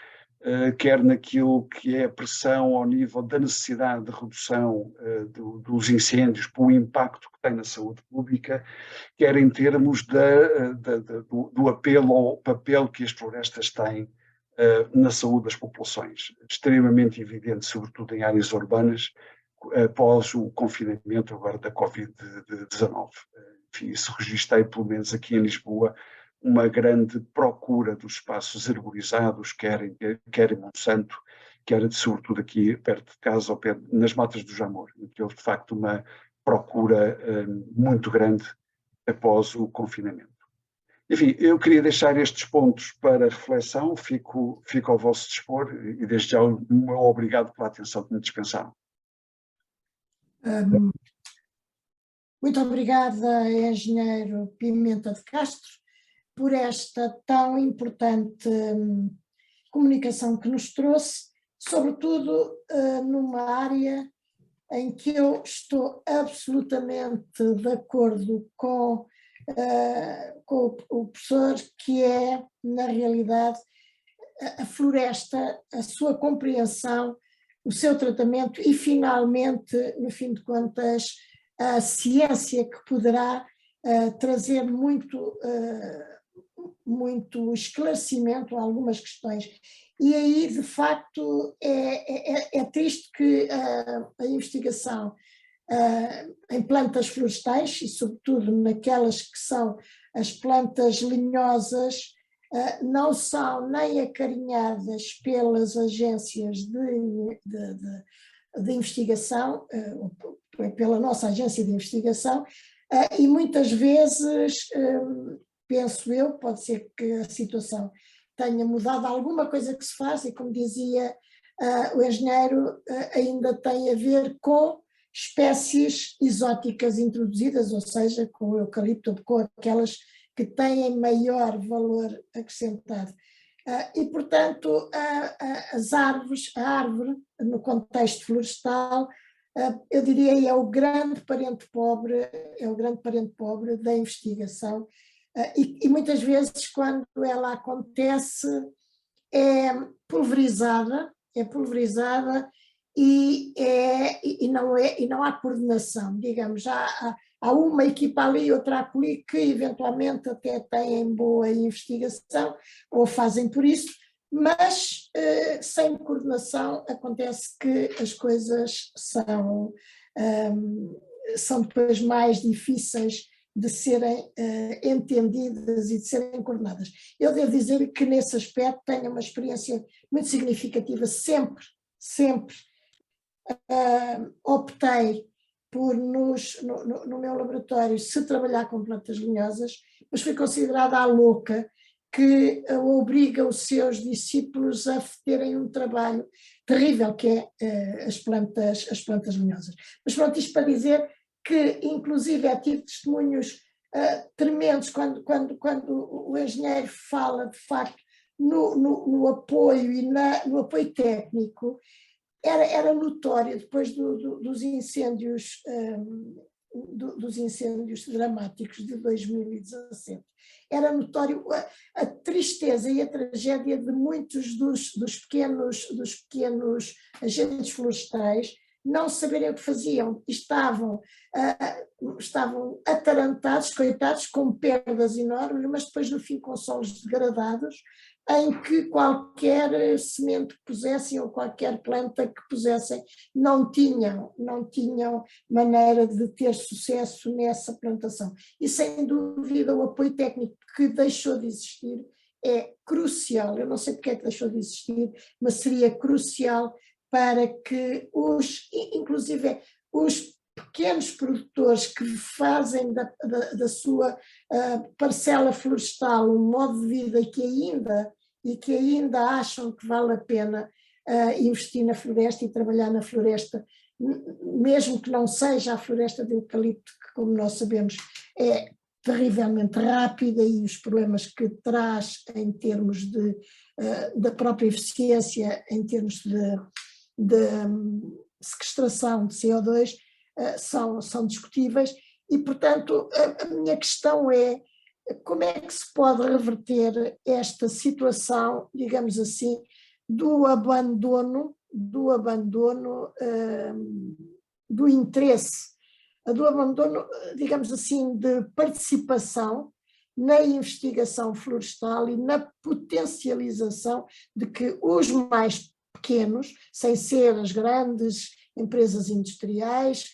quer naquilo que é a pressão ao nível da necessidade de redução dos incêndios, pelo impacto que tem na saúde pública, quer em termos do apelo ao papel que as florestas têm na saúde das populações, extremamente evidente, sobretudo em áreas urbanas, após o confinamento agora da Covid-19. enfim, isso registrei pelo menos aqui em Lisboa, uma grande procura dos espaços arborizados, quer em Monsanto, quer sobretudo aqui perto de casa, nas Matas do Jamor, que houve de facto uma procura muito grande após o confinamento. Enfim, eu queria deixar estes pontos para reflexão, fico ao vosso dispor e desde já o meu obrigado pela atenção que me dispensaram. Muito obrigada, engenheiro Pimenta de Castro, por esta tão importante comunicação que nos trouxe, sobretudo numa área em que eu estou absolutamente de acordo com o professor, que é, na realidade, a floresta, a sua compreensão, o seu tratamento e, finalmente, no fim de contas, a ciência que poderá trazer muito esclarecimento a algumas questões. E aí, de facto, é triste que a investigação em plantas florestais, e sobretudo naquelas que são as plantas linhosas, não são nem acarinhadas pelas agências de investigação, pela nossa agência de investigação, e muitas vezes, penso eu, pode ser que a situação tenha mudado, alguma coisa que se faz, e como dizia o engenheiro, ainda tem a ver com espécies exóticas introduzidas, ou seja, com o eucalipto, com aquelas que têm maior valor acrescentado. E, portanto, a árvore, no contexto florestal, eu diria, é o grande parente pobre da investigação, e muitas vezes, quando ela acontece, é pulverizada e não há coordenação, digamos, há uma equipa ali e outra acolhi que eventualmente até têm boa investigação ou fazem por isso, mas sem coordenação acontece que as coisas são depois mais difíceis de serem entendidas e de serem coordenadas. Eu devo dizer que nesse aspecto tenho uma experiência muito significativa, sempre optei por, no meu laboratório, se trabalhar com plantas linhosas, mas fui considerada a louca que obriga os seus discípulos a terem um trabalho terrível, que é as plantas linhosas. Mas pronto, isto para dizer que, inclusive, tive testemunhos tremendos quando o engenheiro fala, de facto, no apoio e no apoio técnico. Era notório, depois dos incêndios dramáticos de 2017, era notório a tristeza e a tragédia de muitos dos pequenos agentes florestais não saberem o que faziam, estavam atarantados, coitados, com perdas enormes, mas depois no fim com solos degradados, em que qualquer semente que pusessem ou qualquer planta que pusessem não tinham maneira de ter sucesso nessa plantação. E sem dúvida o apoio técnico, que deixou de existir, é crucial. Eu não sei porque é que deixou de existir, mas seria crucial para que inclusive os pequenos produtores que fazem da sua parcela florestal um modo de vida e que ainda acham que vale a pena investir na floresta e trabalhar na floresta, mesmo que não seja a floresta de eucalipto, que, como nós sabemos, é terrivelmente rápida, e os problemas que traz em termos da própria eficiência, em termos de sequestração de CO2, são discutíveis, e, portanto, a minha questão é: como é que se pode reverter esta situação, digamos assim, do abandono do interesse, do abandono, digamos assim, de participação na investigação florestal e na potencialização de que os mais pequenos, sem ser as grandes empresas industriais,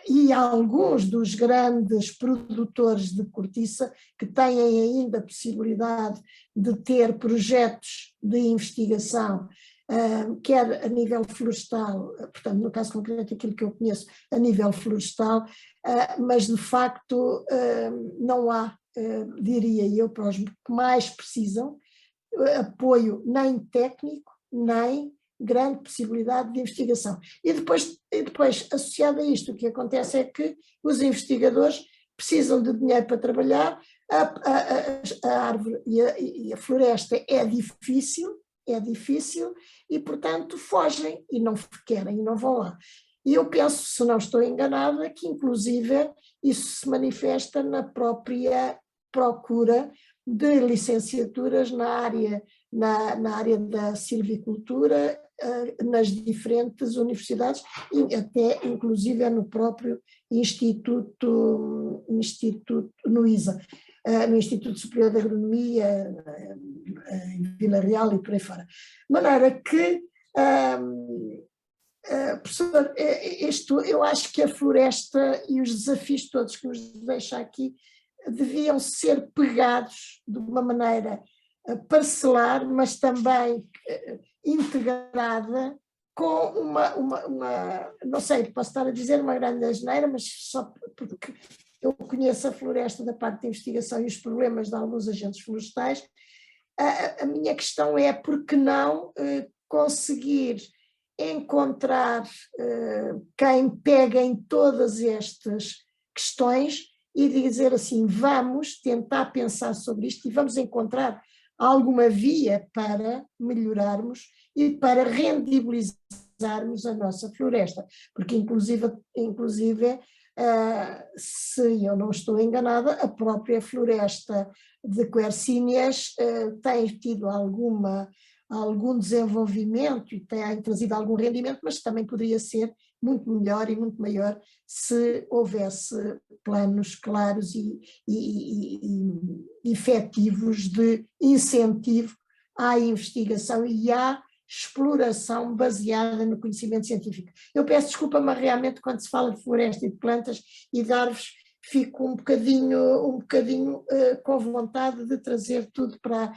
e alguns dos grandes produtores de cortiça que têm ainda a possibilidade de ter projetos de investigação, quer a nível florestal, portanto, no caso concreto, aquilo que eu conheço a nível florestal, mas de facto não há, diria eu, para os que mais precisam, apoio nem técnico, nem grande possibilidade de investigação. E depois, associado a isto, o que acontece é que os investigadores precisam de dinheiro para trabalhar, a árvore e a floresta é difícil, e portanto fogem e não querem e não vão lá. E eu penso, se não estou enganada, que inclusive isso se manifesta na própria procura de licenciaturas na área da silvicultura, nas diferentes universidades e até inclusive no próprio instituto no ISA, no Instituto Superior de Agronomia, em Vila Real e por aí fora. De maneira que, professor, eu acho que a floresta e os desafios todos que nos deixa aqui deviam ser pegados de uma maneira parcelar, mas também integrada com uma, não sei, posso estar a dizer uma grande asneira, mas só porque eu conheço a floresta da parte de investigação e os problemas de alguns agentes florestais, a minha questão é por que não conseguir encontrar quem pega em todas estas questões e dizer assim, vamos tentar pensar sobre isto e vamos encontrar alguma via para melhorarmos e para rendibilizarmos a nossa floresta, porque inclusive se eu não estou enganada, a própria floresta de Quercínias tem tido algum desenvolvimento e tem trazido algum rendimento, mas também poderia ser muito melhor e muito maior se houvesse planos claros e efetivos de incentivo à investigação e à exploração baseada no conhecimento científico. Eu peço desculpa, mas realmente quando se fala de floresta e de plantas e de árvores, fico um bocadinho com vontade de trazer tudo para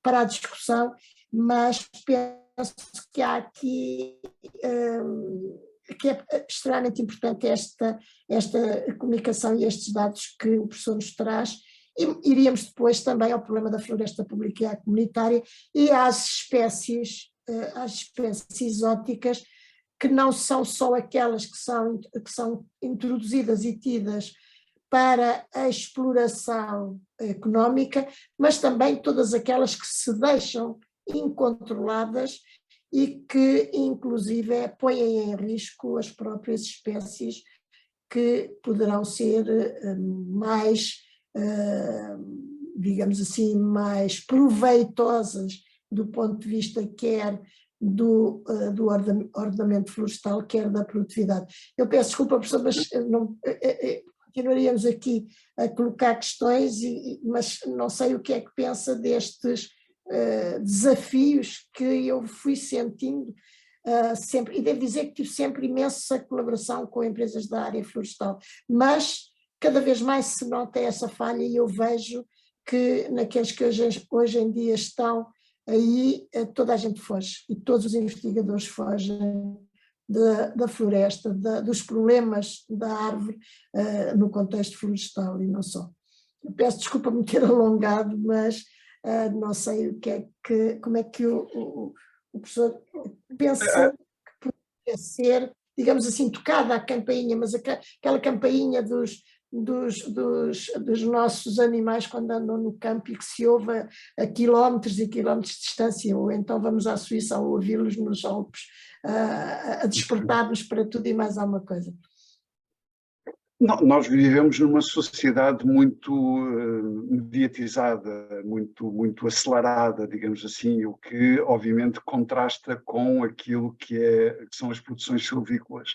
a discussão, mas penso que há aqui que é extremamente importante esta comunicação e estes dados que o professor nos traz. E iríamos depois também ao problema da floresta pública e à comunitária e às espécies exóticas, que não são só aquelas que são introduzidas e tidas para a exploração económica, mas também todas aquelas que se deixam incontroladas e que inclusive põem em risco as próprias espécies que poderão ser mais, digamos assim, mais proveitosas do ponto de vista quer do ordenamento florestal, quer da produtividade. Eu peço desculpa, professor, mas continuaríamos aqui a colocar questões, mas não sei o que é que pensa destes desafios que eu fui sentindo sempre, e devo dizer que tive sempre imensa colaboração com empresas da área florestal, mas cada vez mais se nota essa falha e eu vejo que naqueles que hoje em dia estão aí toda a gente foge e todos os investigadores fogem da floresta, dos problemas da árvore no contexto florestal e não só. Eu peço desculpa me ter alongado, mas não sei como é que o professor pensa que poderia ser, digamos assim, tocada a campainha, mas aquela campainha dos nossos animais quando andam no campo e que se ouve a quilómetros e quilómetros de distância, ou então vamos à Suíça a ouvi-los nos Alpes, a despertar-nos para tudo e mais alguma coisa. Nós vivemos numa sociedade muito mediatizada, muito acelerada, digamos assim, o que obviamente contrasta com aquilo que são as produções silvícolas.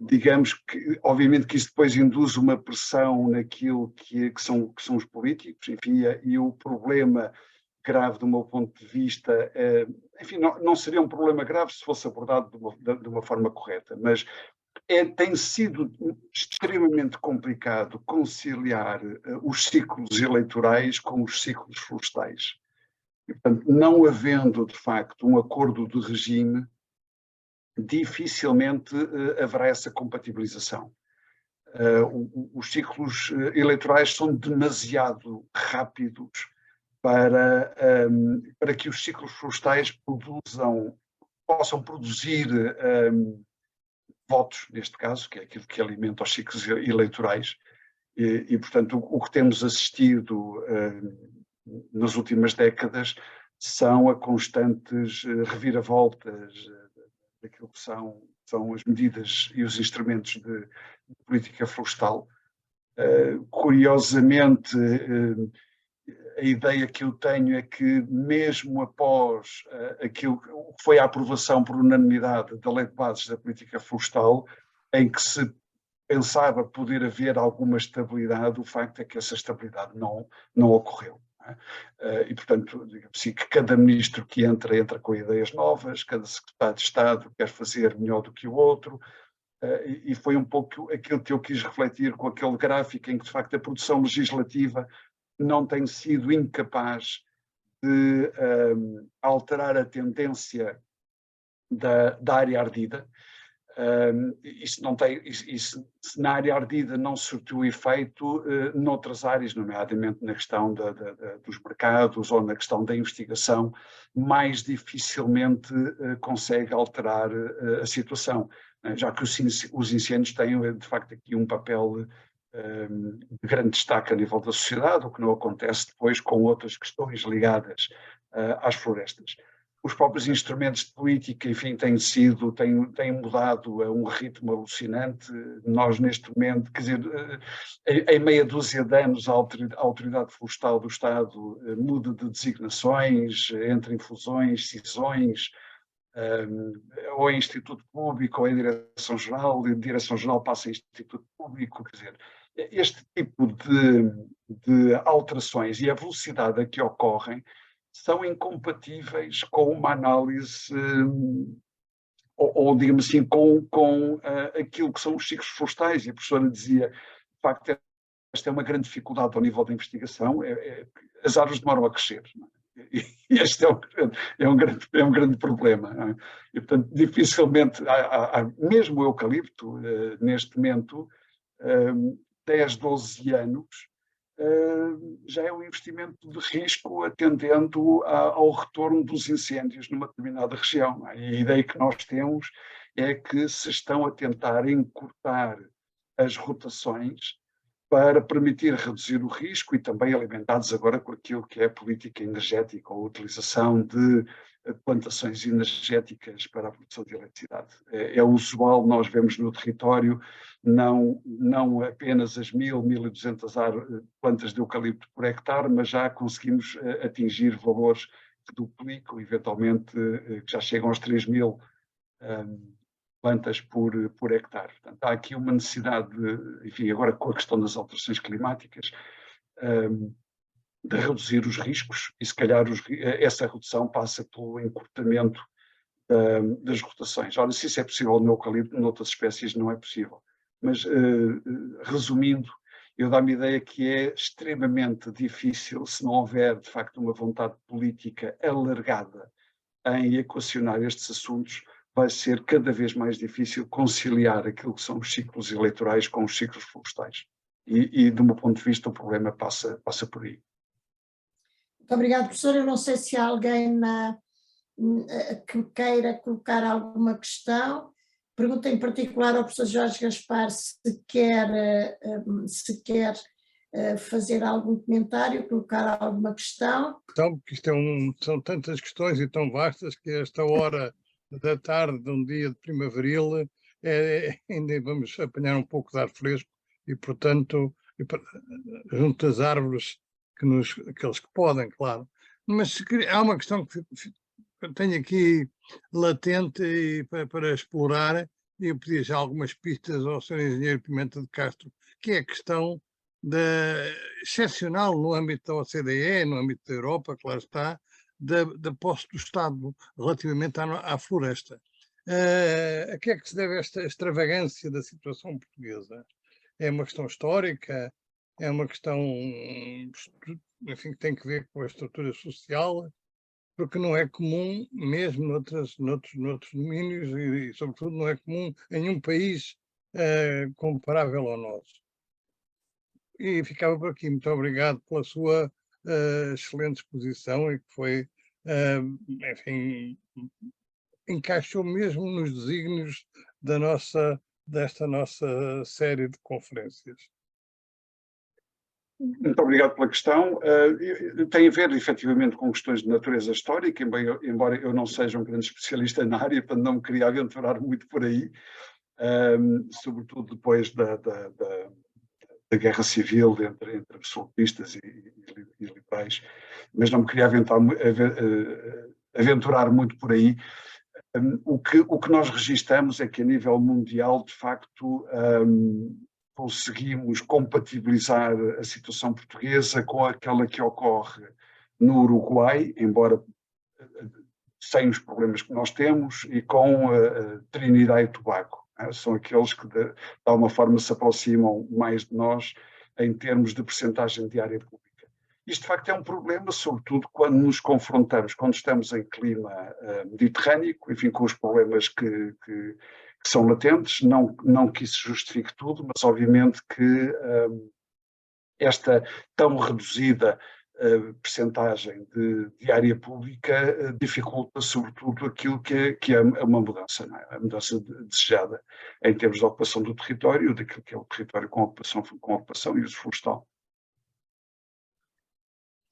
Digamos que, obviamente, que isso depois induz uma pressão naquilo que são os políticos, enfim, e o problema grave do meu ponto de vista, enfim, não seria um problema grave se fosse abordado de uma forma correta, mas tem sido extremamente complicado conciliar os ciclos eleitorais com os ciclos florestais. E, portanto, não havendo, de facto, um acordo de regime, dificilmente haverá essa compatibilização. Os ciclos eleitorais são demasiado rápidos para que os ciclos florestais possam produzir votos, neste caso, que é aquilo que alimenta os ciclos eleitorais. E portanto, o que temos assistido nas últimas décadas são a constantes reviravoltas daquilo que são as medidas e os instrumentos de política florestal. Curiosamente, a ideia que eu tenho é que mesmo após aquilo que foi a aprovação por unanimidade da Lei de Bases da Política Florestal, em que se pensava poder haver alguma estabilidade, o facto é que essa estabilidade não ocorreu. E, portanto, digamos assim, que cada ministro que entra com ideias novas, cada secretário de Estado quer fazer melhor do que o outro, e foi um pouco aquilo que eu quis refletir com aquele gráfico em que, de facto, a produção legislativa não tem sido incapaz de alterar a tendência da área ardida. Isso na área ardida não surtiu efeito noutras áreas, nomeadamente na questão dos mercados ou na questão da investigação, mais dificilmente consegue alterar a situação, já que os incêndios têm, de facto, aqui um papel de grande destaque a nível da sociedade, o que não acontece depois com outras questões ligadas às florestas. Os próprios instrumentos de política, enfim, têm mudado a um ritmo alucinante. Nós, neste momento, quer dizer, em meia dúzia de anos, a Autoridade Florestal do Estado muda de designações, entra em fusões, cisões, ou em Instituto Público, ou em Direção-Geral, e Direção-Geral passa em Instituto Público, quer dizer, este tipo de alterações e a velocidade a que ocorrem são incompatíveis com uma análise, ou digamos assim, com aquilo que são os ciclos florestais. E a professora dizia, de facto, esta é uma grande dificuldade ao nível da investigação, as árvores demoram a crescer. E este é um grande problema. Não é? E, portanto, dificilmente, mesmo o eucalipto, neste momento, 10, 12 anos, já é um investimento de risco atendendo ao retorno dos incêndios numa determinada região. E a ideia que nós temos é que se estão a tentar encurtar as rotações para permitir reduzir o risco e também alimentados agora com aquilo que é a política energética ou a utilização de plantações energéticas para a produção de eletricidade. É usual, nós vemos no território, não apenas as 1.200 plantas de eucalipto por hectare, mas já conseguimos atingir valores que duplicam, eventualmente, que já chegam aos 3.000 plantas por hectare. Portanto, há aqui uma necessidade, enfim, agora com a questão das alterações climáticas, de reduzir os riscos, e se calhar essa redução passa pelo encurtamento das rotações. Ora, se isso é possível no eucalipto, noutras espécies não é possível. Mas, resumindo, eu dou-me a ideia que é extremamente difícil, se não houver, de facto, uma vontade política alargada em equacionar estes assuntos, vai ser cada vez mais difícil conciliar aquilo que são os ciclos eleitorais com os ciclos florestais. E do meu ponto de vista, o problema passa por aí. Muito obrigada, professor. Eu não sei se há alguém que queira colocar alguma questão. Pergunto em particular ao professor Jorge Gaspar se quer fazer algum comentário, colocar alguma questão. Então, porque isto são tantas questões e tão vastas que esta hora da tarde de um dia de primaveril ainda vamos apanhar um pouco de ar fresco e, portanto, junto às árvores, aqueles que podem, claro. Mas há uma questão que eu tenho aqui latente e para explorar, e eu pedi já algumas pistas ao Sr. Engenheiro Pimenta de Castro, que é a questão excepcional no âmbito da OCDE, no âmbito da Europa, claro está, da posse do Estado relativamente à floresta. A que é que se deve esta extravagância da situação portuguesa? É uma questão histórica? É uma questão, enfim, que tem que ver com a estrutura social? Porque não é comum, mesmo noutros domínios, e sobretudo não é comum em nenhum país comparável ao nosso. E ficava por aqui. Muito obrigado pela sua excelente exposição e que foi, enfim, encaixou mesmo nos desígnios desta nossa série de conferências. Muito obrigado pela questão. Tem a ver, efetivamente, com questões de natureza histórica, embora eu não seja um grande especialista na área, portanto não me queria aventurar muito por aí, sobretudo depois da Guerra Civil entre absolutistas e liberais, mas não me queria aventurar muito por aí. O que nós registramos é que a nível mundial, de facto, conseguimos compatibilizar a situação portuguesa com aquela que ocorre no Uruguai, embora sem os problemas que nós temos, e com Trinidad e Tobago. São aqueles que, de alguma forma, se aproximam mais de nós em termos de percentagem de área pública. Isto, de facto, é um problema, sobretudo quando nos confrontamos, quando estamos em clima mediterrâneo, enfim, com os problemas que são latentes, não que isso justifique tudo, mas obviamente que esta tão reduzida percentagem de área pública dificulta sobretudo aquilo que é uma mudança, não é? A mudança desejada em termos de ocupação do território, daquilo que é o território com ocupação e uso florestal.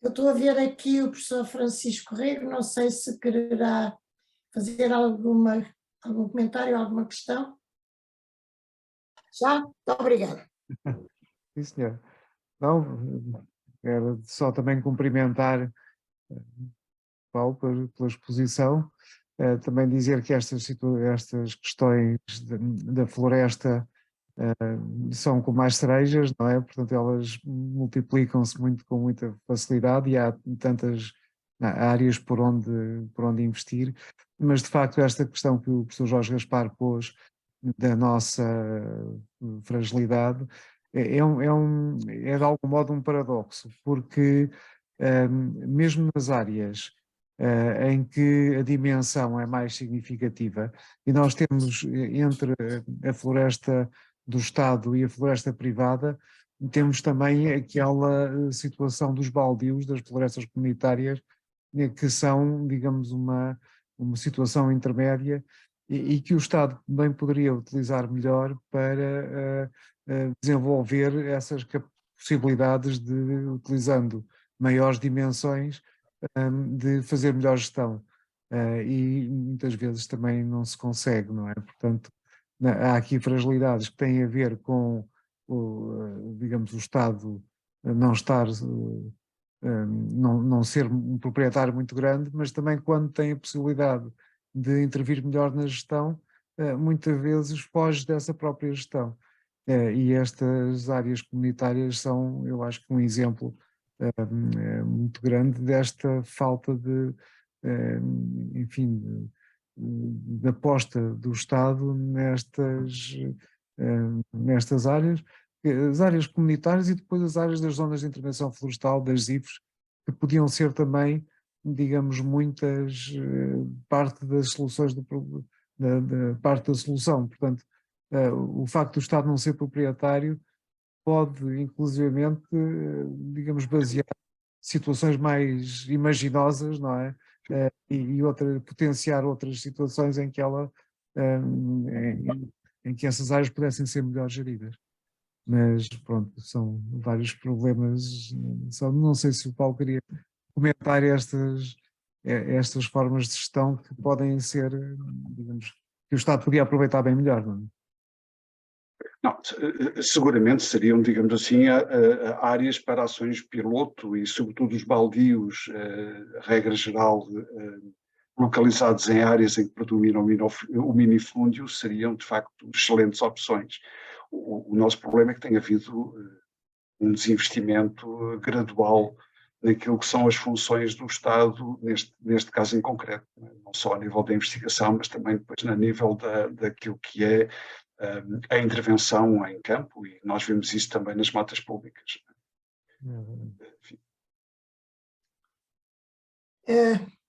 Eu estou a ver aqui o professor Francisco Rego, não sei se quererá fazer algum comentário, alguma questão. Já? Muito obrigada. Sim, senhor. Não, era só também cumprimentar Paulo pela exposição, também dizer que estas questões da floresta são como as cerejas, não é? Portanto, elas multiplicam-se com muita facilidade e há tantas áreas por onde investir, mas de facto esta questão que o professor Jorge Gaspar pôs da nossa fragilidade é de algum modo um paradoxo, porque mesmo nas áreas em que a dimensão é mais significativa, e nós temos entre a floresta do Estado e a floresta privada, temos também aquela situação dos baldios, das florestas comunitárias, que são, digamos, uma situação intermédia e que o Estado bem poderia utilizar melhor para desenvolver essas possibilidades de, utilizando maiores dimensões, de fazer melhor gestão. E muitas vezes também não se consegue, não é? Portanto, há aqui fragilidades que têm a ver com, digamos, o Estado não estar, não ser um proprietário muito grande, mas também quando tem a possibilidade de intervir melhor na gestão, muitas vezes foge dessa própria gestão. E estas áreas comunitárias são, eu acho que um exemplo muito grande desta falta de, enfim, de aposta do Estado nestas áreas, as áreas comunitárias e depois as áreas das zonas de intervenção florestal, das ZIFs, que podiam ser também, digamos, muitas parte das soluções parte da solução. Portanto, o facto do Estado não ser proprietário pode, inclusivamente, digamos, basear situações mais imaginosas, não é? E potenciar outras situações em que em que essas áreas pudessem ser melhor geridas. Mas pronto, são vários problemas. Não sei se o Paulo queria comentar estas formas de gestão que podem ser, digamos, que o Estado podia aproveitar bem melhor, não é? Não, seguramente seriam, digamos assim, áreas para ações piloto e, sobretudo, os baldios, regra geral, localizados em áreas em que predomina o minifúndio, seriam, de facto, excelentes opções. O nosso problema é que tem havido um desinvestimento gradual naquilo que são as funções do Estado, neste caso em concreto, não só a nível da investigação, mas também depois a nível daquilo que é a intervenção em campo, e nós vemos isso também nas matas públicas. Enfim.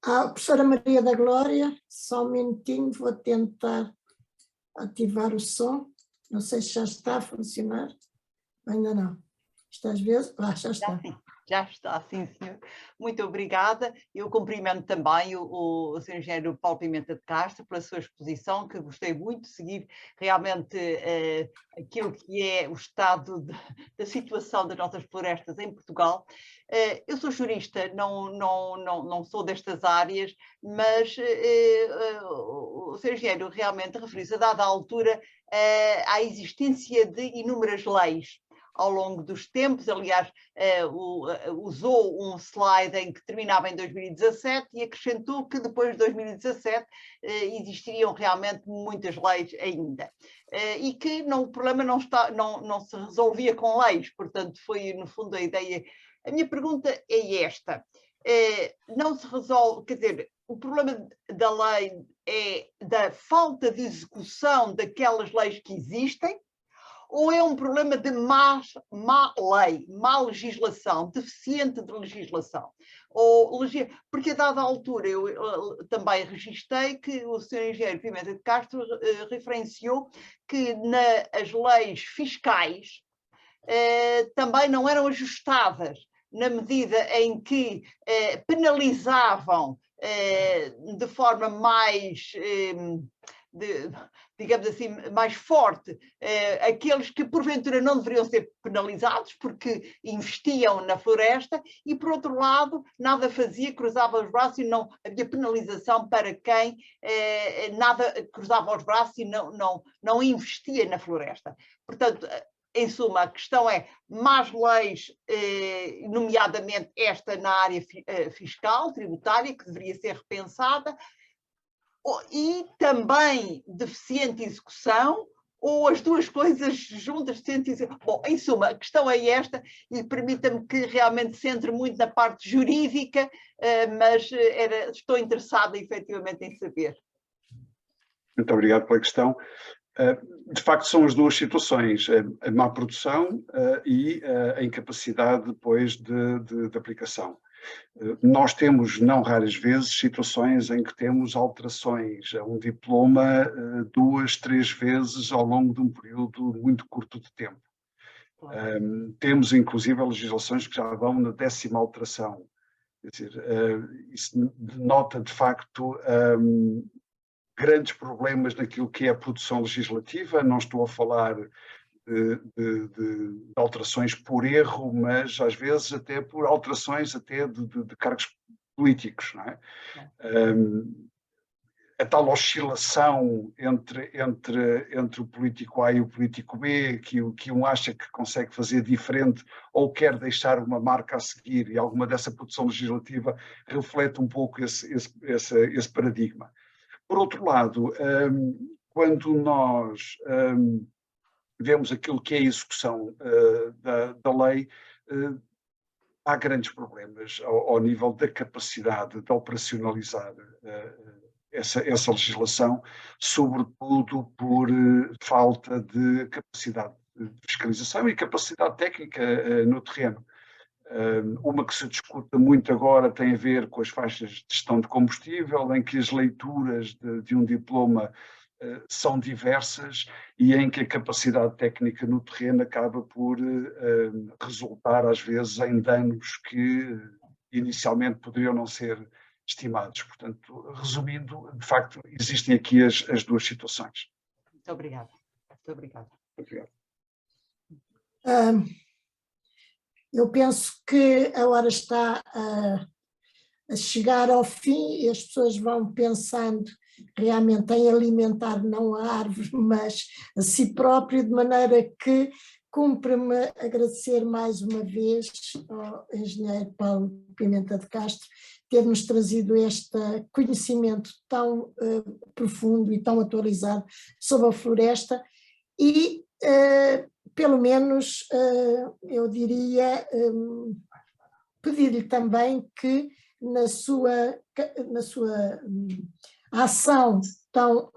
A professora Maria da Glória, só um minutinho, vou tentar ativar o som, não sei se já está a funcionar, ainda não. Isto às vezes, já está. Já está, sim, senhor. Muito obrigada. Eu cumprimento também o Sr. Engenheiro Paulo Pimenta de Castro pela sua exposição, que gostei muito de seguir realmente aquilo que é o estado da situação das nossas florestas em Portugal. Eu sou jurista, não sou destas áreas, mas o Sr. Engenheiro realmente referiu-se a dada altura à existência de inúmeras leis ao longo dos tempos. Aliás, usou um slide em que terminava em 2017 e acrescentou que depois de 2017 existiriam realmente muitas leis ainda. E que o problema não se resolvia com leis, portanto foi no fundo a ideia. A minha pergunta é esta, não se resolve, quer dizer, o problema da lei é da falta de execução daquelas leis que existem, ou é um problema de má lei, má legislação, deficiente de legislação? Porque a dada altura eu também registrei que o Sr. Engenheiro Pimenta de Castro referenciou que as leis fiscais também não eram ajustadas na medida em que penalizavam de forma mais... digamos assim, mais forte, aqueles que porventura não deveriam ser penalizados porque investiam na floresta e, por outro lado, nada fazia, cruzava os braços e não havia penalização para quem nada cruzava os braços e não investia na floresta. Portanto, em suma, a questão é más leis, nomeadamente esta na área fiscal, tributária, que deveria ser repensada, e também deficiente execução, ou as duas coisas juntas, deficiente execução. Bom, em suma, a questão é esta, e permita-me que realmente se entre muito na parte jurídica, mas estou interessada efetivamente em saber. Muito obrigado pela questão. De facto, são as duas situações, a má produção e a incapacidade depois de aplicação. Nós temos, não raras vezes, situações em que temos alterações a um diploma 2, 3 vezes ao longo de um período muito curto de tempo. Temos, inclusive, legislações que já vão na 10ª alteração. Quer dizer, isso denota, de facto, grandes problemas naquilo que é a produção legislativa. Não estou a falar de alterações por erro, mas às vezes até por alterações até de cargos políticos, não é? A tal oscilação entre o político A e o político B, que um acha que consegue fazer diferente ou quer deixar uma marca a seguir, e alguma dessa produção legislativa reflete um pouco esse paradigma. Por outro lado, quando nós vemos aquilo que é a execução da lei, há grandes problemas ao nível da capacidade de operacionalizar essa legislação, sobretudo por falta de capacidade de fiscalização e capacidade técnica no terreno. Uma que se discute muito agora tem a ver com as faixas de gestão de combustível, em que as leituras de um diploma são diversas e em que a capacidade técnica no terreno acaba por resultar, às vezes, em danos que inicialmente poderiam não ser estimados. Portanto, resumindo, de facto, existem aqui as duas situações. Muito obrigada. Muito obrigada. Obrigado. Eu penso que a hora está a chegar ao fim e as pessoas vão pensando realmente em alimentar não a árvore, mas a si próprio, de maneira que cumpre-me agradecer mais uma vez ao engenheiro Paulo Pimenta de Castro ter-nos trazido este conhecimento tão profundo e tão atualizado sobre a floresta e, pelo menos, eu diria, pedir-lhe também que na sua ação tão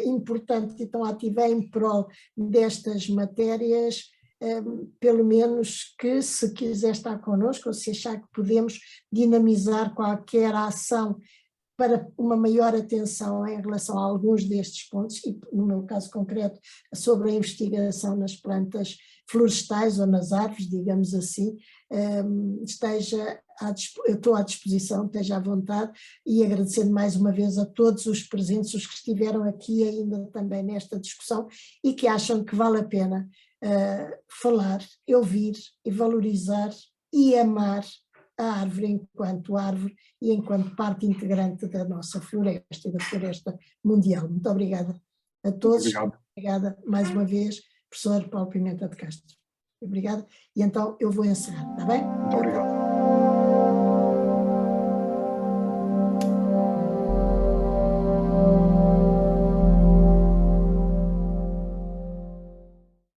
importante e tão ativa em prol destas matérias, pelo menos que, se quiser estar connosco, ou se achar que podemos dinamizar qualquer ação para uma maior atenção em relação a alguns destes pontos, e no meu caso concreto sobre a investigação nas plantas florestais ou nas árvores, digamos assim, eu estou à disposição, esteja à vontade, e agradecendo mais uma vez a todos os presentes, os que estiveram aqui ainda também nesta discussão e que acham que vale a pena falar, ouvir e valorizar e amar a árvore enquanto árvore e enquanto parte integrante da nossa floresta e da floresta mundial. Muito obrigada a todos. Obrigado. Obrigada mais uma vez, professor Paulo Pimenta de Castro. Obrigada. E então eu vou encerrar, está bem? Muito obrigado.